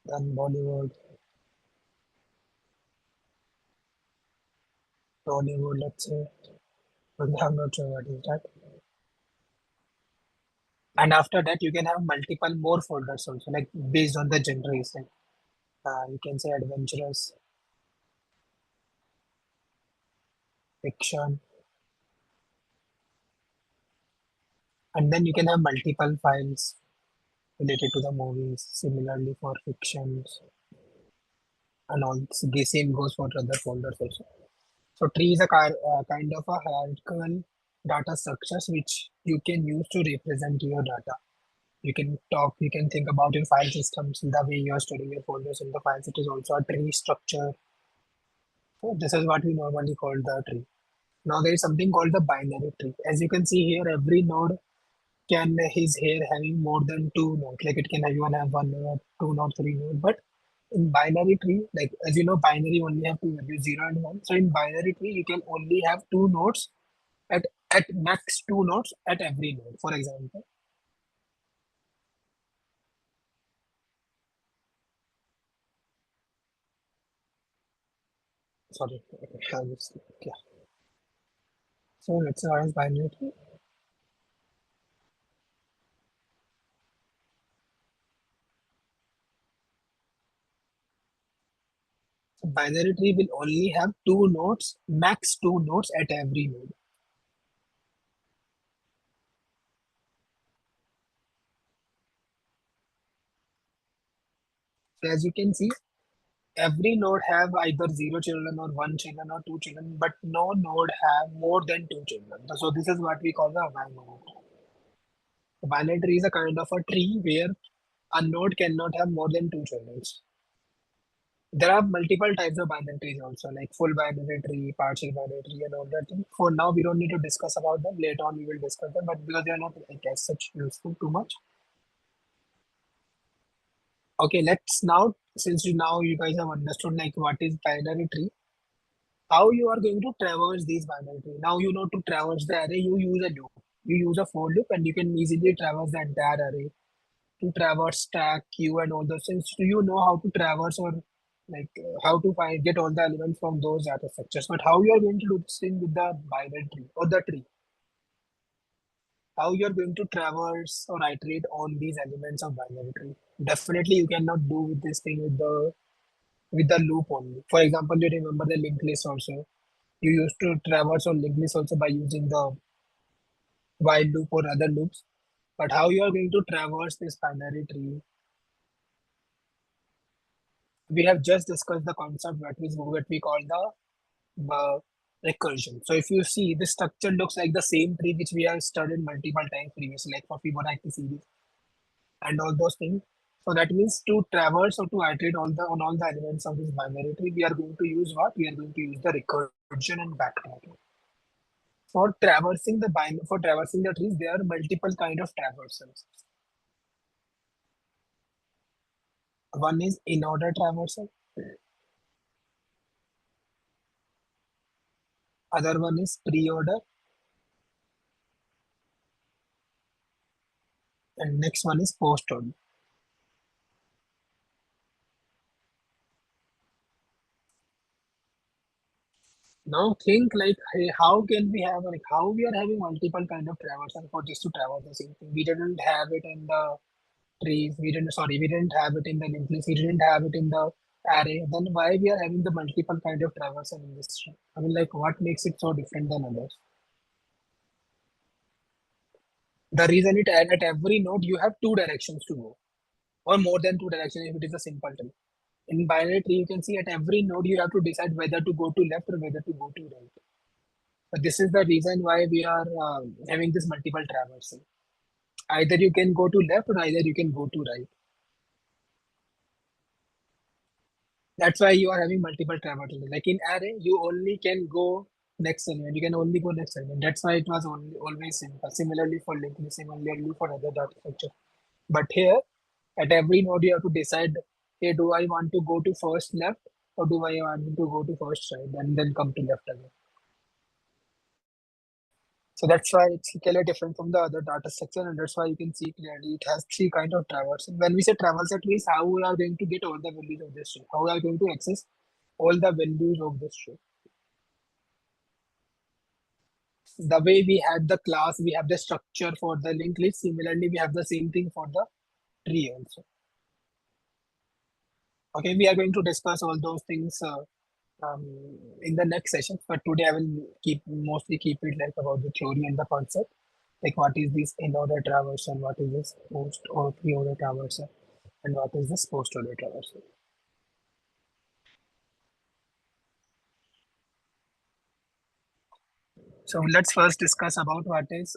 then Bollywood, Tollywood. Let's say, but I'm not sure what is that. And after that, you can have multiple more folders also, like based on the genres. Like you can say adventurous, fiction, and then you can have multiple files related to the movies. Similarly for fictions and all. The same goes for other folders also. So tree is a kind of a hierarchical data structures which you can use to represent your data. You can think about your file systems, the way you are storing your folders in the files. It is also a tree structure. So this is what we normally call the tree. Now there is something called the binary tree. As you can see here, every node can is here having more than two nodes. Like it can even have one node, two node, three node. But in binary tree, like as you know, binary only have two values, zero and one. So in binary tree, you can only have two nodes at max two nodes at every node. For example, sorry, okay, yeah. So let's say what is binary tree. So binary tree will only have two nodes, max two nodes at every node. So as you can see, every node have either zero children or one children or two children, but no node have more than two children. So this is what we call the binary tree. The binary tree is a kind of a tree where a node cannot have more than two children. There are multiple types of binary trees also, like full binary tree, partial binary tree, and all that thing. For now, we don't need to discuss about them. Later on, we will discuss them, but because they are not like as such useful too much. Okay, let's now, since you guys have understood like what is binary tree, how you are going to traverse these binary tree. Now you know to traverse the array, you use a loop. You use a for loop, and you can easily traverse the entire array to traverse stack, queue, and all those things. Do you know how to traverse or like how to find get all the elements from those data structures? But how you are going to do this thing with the binary tree or the tree? How you are going to traverse or iterate on these elements of binary tree? Definitely, you cannot do with this thing with the loop only. For example, you remember the linked list also. You used to traverse on linked list also by using the while loop or other loops. But how you are going to traverse this binary tree, we have just discussed the concept what we call the recursion. So if you see, the structure looks like the same tree which we have studied multiple times previously, like for Fibonacci series and all those things. So that means to traverse or to iterate on all the elements of this binary tree, we are going to use what? We are going to use the recursion and backtracking. For traversing the trees, there are multiple kind of traversals. One is in order traversal, other one is pre-order, and next one is post-order. Now think like, hey, how can we have like how we are having multiple kind of traversal for just to traverse the same thing? We didn't have it in the trees. We didn't have it in the linked list. We didn't have it in the array. Then why we are having the multiple kind of traversal in this tree? I mean, like, what makes it so different than others? The reason it at every node you have two directions to go, or more than two directions if it is a simple tree. In binary tree, you can see at every node you have to decide whether to go to left or whether to go to right. But this is the reason why we are having this multiple traversing. Either you can go to left or either you can go to right. That's why you are having multiple traversing. Like in array, you only can go next element. You can only go next element. That's why it was only always simple. Similarly for linked list, similarly for other data structure. But here, at every node, you have to decide, hey, do I want to go to first left or do I want to go to first right and then come to left again? So that's why it's clearly different from the other data structure, and that's why you can see clearly it has three kind of traversal. When we say traversal, it means how we are going to get all the values of this tree, how we are going to access all the values of this tree. The way we had the class, we have the structure for the linked list. Similarly, we have the same thing for the tree also. Okay, we are going to discuss all those things um, in the next session. But today I will keep it like about the theory and the concept. Like what is this in-order traversal, what is this post or pre-order traversal, and what is this post-order traversal. So let's first discuss about what is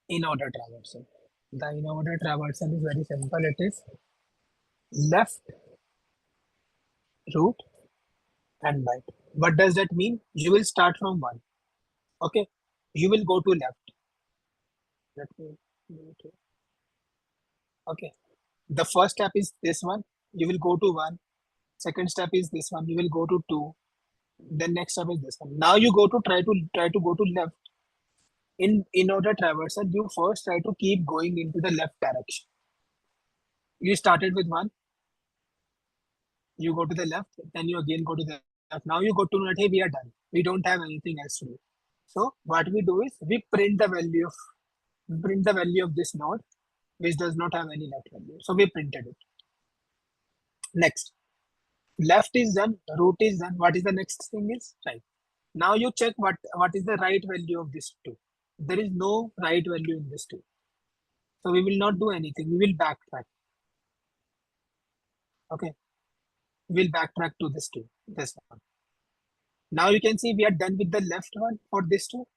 in-order traversal. The in-order traversal is very simple. It is left, root, and right. What does that mean? You will start from one. Okay, you will go to left. Let me. Okay, the first step is this one. You will go to one. Second step is this one. You will go to two. Then next step is this one. Now you go to try to go to left. In order traversal, you first try to keep going into the left direction. You started with one. You go to the left. Then you again go to the left. Now you go to right. Hey, we are done. We don't have anything else to do. So what we do is we print the value of this node, which does not have any left value. So we printed it. Next, left is done, root is done. What is the next thing is right. Now you check what is the right value of this two. There is no right value in this two. So we will not do anything. We will backtrack. Okay. We will backtrack to this two. This one. Now you can see we are done with the left one for this two.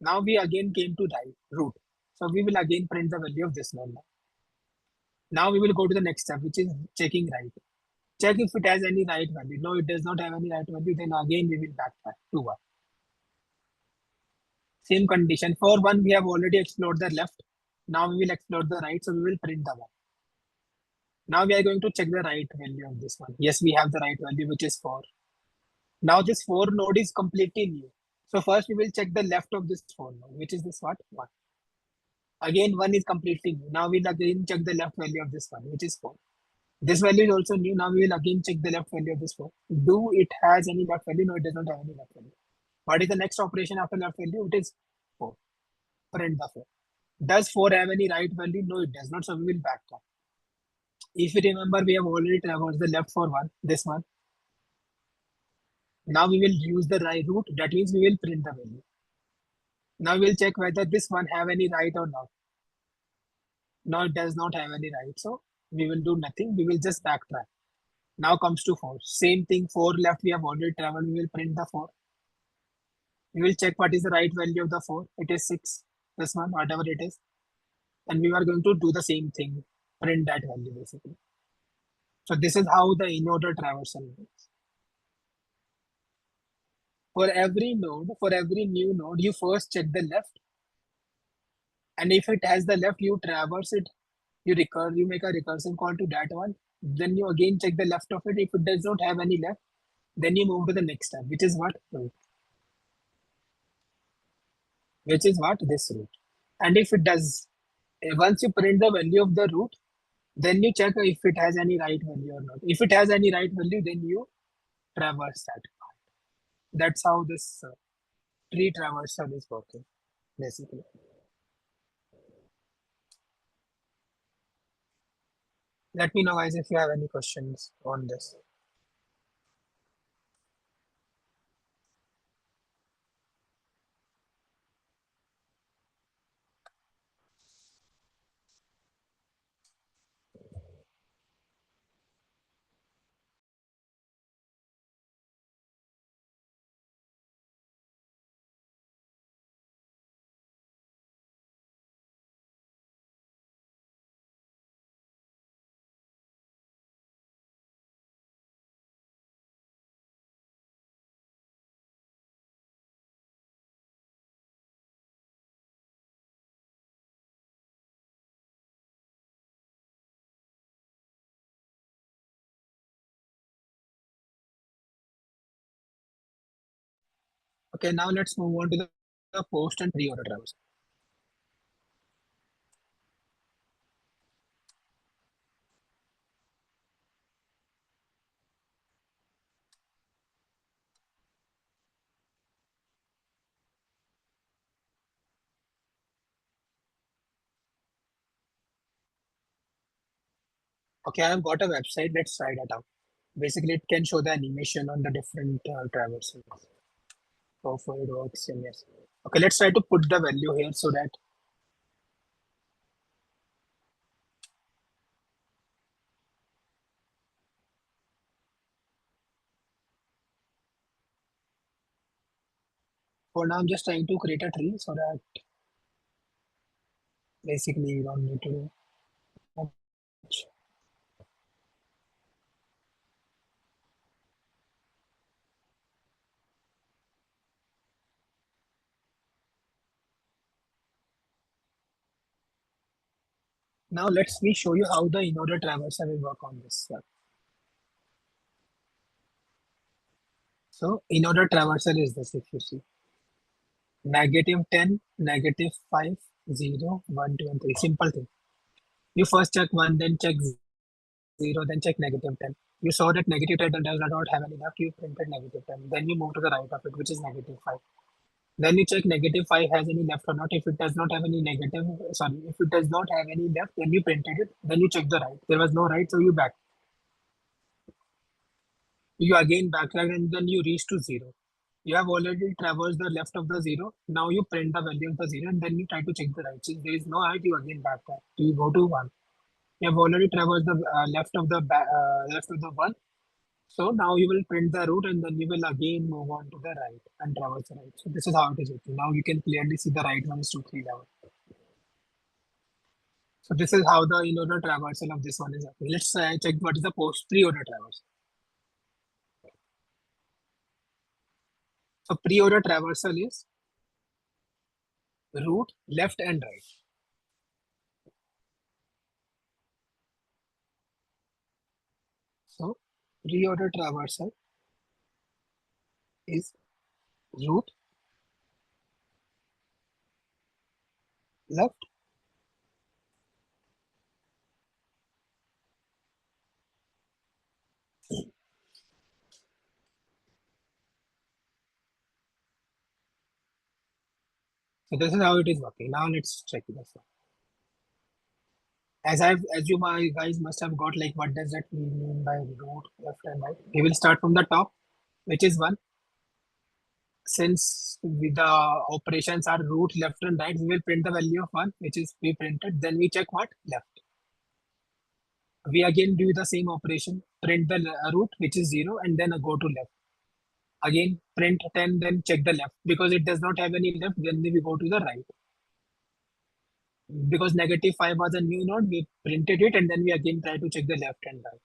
Now we again came to right root. So we will again print the value of this one. Now we will go to the next step, which is checking right. Check if it has any right value. No, it does not have any right value. Then again we will backtrack to one. Same condition. For one, we have already explored the left. Now we will explore the right. So we will print the one. Now we are going to check the right value of this one. Yes, we have the right value, which is 4. Now this 4 node is completely new. So first we will check the left of this 4 node, which is this what? 1. Again, 1 is completely new. Now we'll again check the left value of this one, which is 4. This value is also new. Now we will again check the left value of this 4. Do it has any left value? No, it does not have any left value. What is the next operation after left value? It is 4. Print the 4. Does 4 have any right value? No, it does not. So we will backtrack. If you remember, we have already traversed the left for one, this one. Now we will use the right root. That means we will print the value. Now we'll check whether this one have any right or not. No, it does not have any right. So we will do nothing. We will just backtrack. Now comes to 4. Same thing. 4 left. We have already traveled. We will print the 4. We will check what is the right value of the 4. It is 6. This one, whatever it is. And we are going to do the same thing. Print that value basically. So this is how the in-order traversal works. For every node, for every new node, you first check the left. And if it has the left, you traverse it. You make a recursive call to that one. Then you again check the left of it. If it does not have any left, then you move to the next step, which is what root, which is what this root. And if it does, once you print the value of the root, then you check if it has any right value or not. If it has any right value, then you traverse that. That's how this tree traversal is working, basically. Let me know, guys, if you have any questions on this. Okay, now let's move on to the post and pre-order traversal. Okay, I've got a website. Let's try that out. Basically, it can show the animation on the different traversals. Hopefully, it works. And yes. Okay, let's try to put the value here so that for now, I'm just trying to create a tree so that basically you don't need to do much. Now, let's me show you how the in-order traversal will work on this. So, in-order traversal is this, if you see. -10, -5, 0, 1, 2, and 3. Simple thing. You first check 1, then check 0, then check -10. You saw that -10 does not have any left, you printed -10. Then you move to the right of it, which is -5. Then you check -5 has any left or not. If it does not have any negative, sorry, if it does not have any left, then you printed it. Then you check the right. There was no right, so you back. You again backtrack and then you reach to 0. You have already traversed the left of the 0. Now you print the value of the 0 and then you try to check the right. Since there is no right, you again backtrack. You go to 1. You have already traversed the left of the 1. So now you will print the root and then you will again move on to the right and traverse the right. So this is how it is working. Now you can clearly see the right one is 2, 3, 11. So this is how the in-order traversal of this one is happening. Let's check what is the post pre-order traversal. So pre-order traversal is root, left and right. So pre-order traversal is root, left, so this is how it is working. Now let's check this one. As you my guys must have got like what does that mean by root, left and right. We will start from the top, which is 1. Since the operations are root, left and right, we will print the value of 1, which is we printed. Then we check what? Left. We again do the same operation, print the root, which is 0, and then go to left. Again, print 10, then check the left. Because it does not have any left, then we go to the right. Because -5 was a new node, we printed it, and then we again try to check the left and right.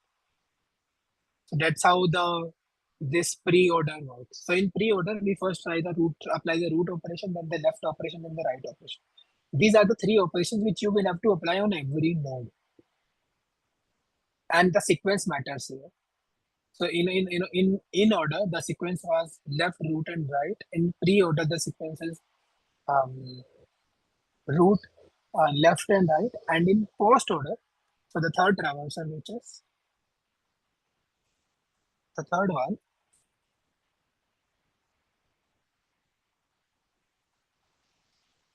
So that's how this pre-order works. So in pre-order, we first try the root, apply the root operation, then the left operation, then the right operation. These are the 3 operations which you will have to apply on every node. and the sequence matters here. So in order, the sequence was left, root, and right. In pre-order, the sequence is um, root, left, and right. And in post-order, so the third traversal, which is the third one,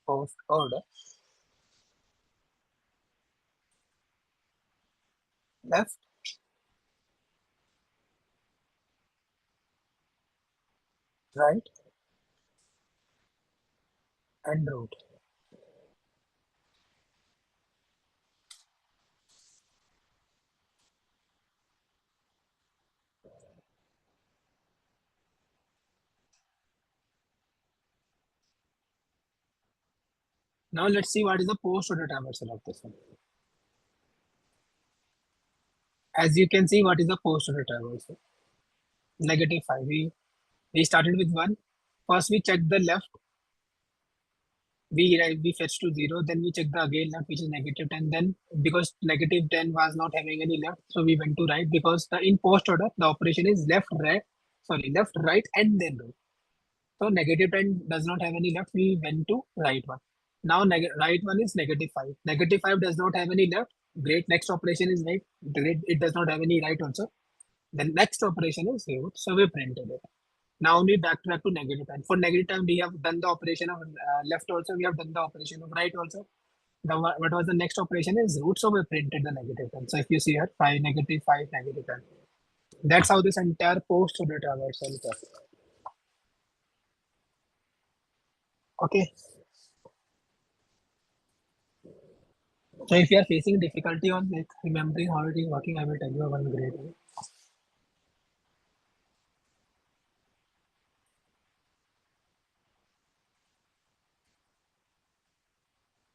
post-order, left, right, and root. Now let's see what is the post-order traversal of this one. As you can see, what is the post-order traversal? Negative 5. We started with 1. First, we check the left. We fetch to 0. Then we check the again left, which is negative 10. Then, because negative 10 was not having any left, so we went to right, because the in post-order, the operation is left, right, and then root. So negative 10 does not have any left. We went to right one. Now right one is negative 5. Negative 5 does not have any left. Great. Next operation is right. Great. It does not have any right also. The next operation is root. So we printed it. Now we backtrack to negative 10. For negative 10, we have done the operation of left also. We have done the operation of right also. What was the next operation is root. So we printed the negative 10. So if you see here, 5, negative 5, negative 10. That's how this entire post-order traversal works. Okay. So if you are facing difficulty on like remembering how it is working, I will tell you one great way.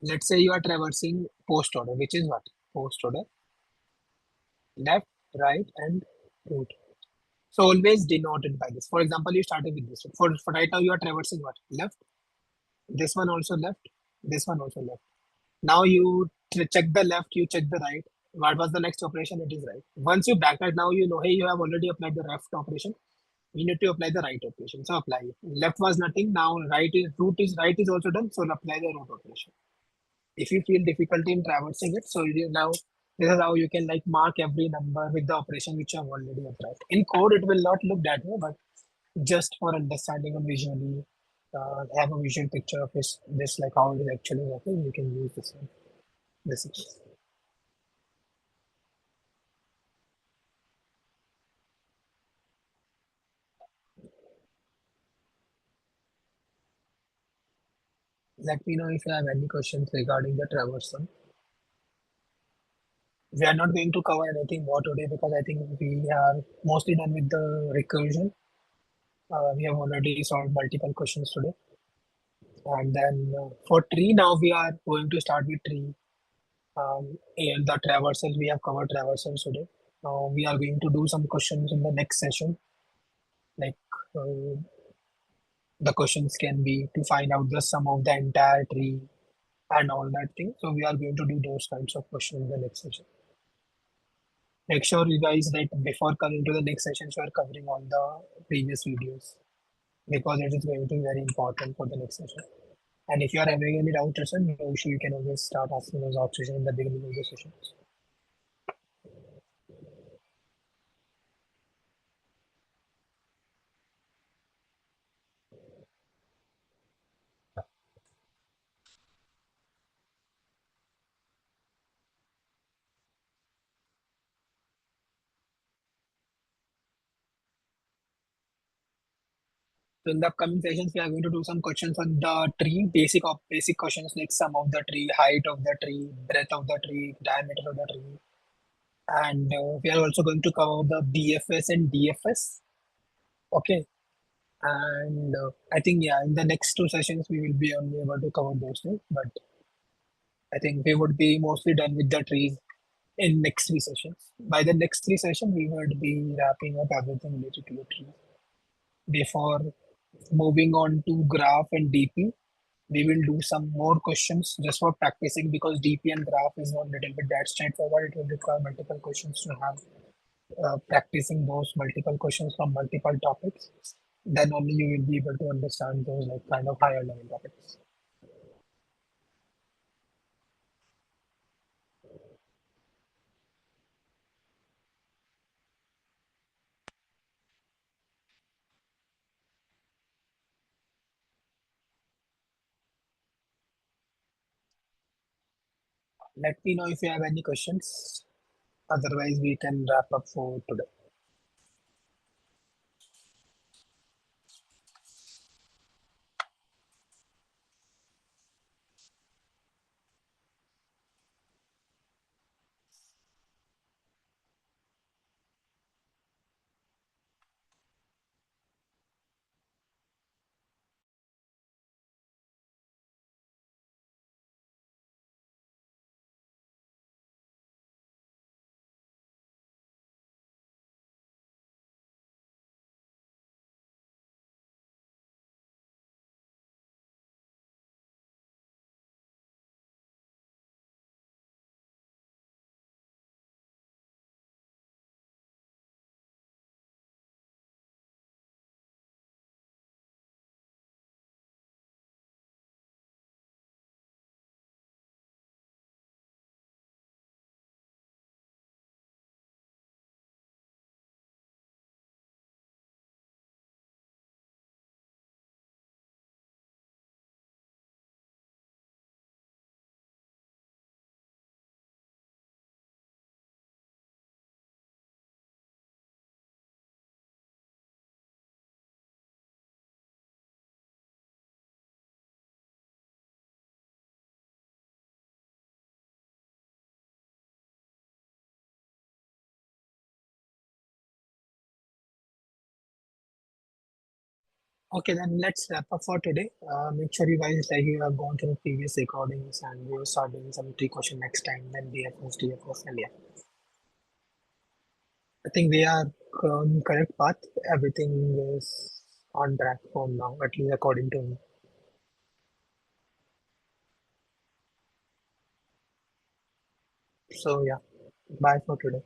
Let's say you are traversing post order, which is what? Post order, left, right, and root. So always denoted by this. For example, you started with this. For right now, you are traversing what? Left. This one also left. This one also left. Now you check the left, you check the right. What was the next operation? It is right. Once you backtrack, now you know, hey, you have already applied the left operation. We need to apply the right operation. So apply it. Left was nothing. Now right is also done. So apply the root operation. If you feel difficulty in traversing it, so now this is how you can like mark every number with the operation which you have already applied. In code, it will not look that way, but just for understanding and visually have a visual picture of this like how it is actually working, you can use this one. This is. Let me know if you have any questions regarding the traversal. We are not going to cover anything more today because I think we are mostly done with the recursion. We have already solved multiple questions today. And then for tree, now we are going to start with tree. And the traversals, we have covered traversals today. Now we are going to do some questions in the next session. Like uh, the questions can be to find out the sum of the entire tree and all that thing. So we are going to do those kinds of questions in the next session. Make sure you guys that before coming to the next session, you are covering all the previous videos because it is going to be very important for the next session. And if you are having any doubts, no issue, you can always start asking those options in the beginning of the session. So in the upcoming sessions, we are going to do some questions on the tree, basic questions like sum of the tree, height of the tree, breadth of the tree, diameter of the tree, and we are also going to cover the BFS and DFS. Okay, and I think yeah, in the next two sessions we will be only able to cover those things, but I think we would be mostly done with the trees in next three sessions. By the next three sessions, we would be wrapping up everything related to the tree before moving on to graph and DP. We will do some more questions just for practicing because DP and graph is not little bit that straightforward. It will require multiple questions to have practicing those multiple questions from multiple topics. Then only you will be able to understand those like kind of higher level topics. Let me know if you have any questions. Otherwise, we can wrap up for today. Okay, then let's wrap up for today. Make sure you guys like you have gone through previous recordings and we will start doing some three question next time. Then BFOs, DFOs, and yeah. I think we are on correct path. Everything is on track for now, at least according to me. So yeah, bye for today.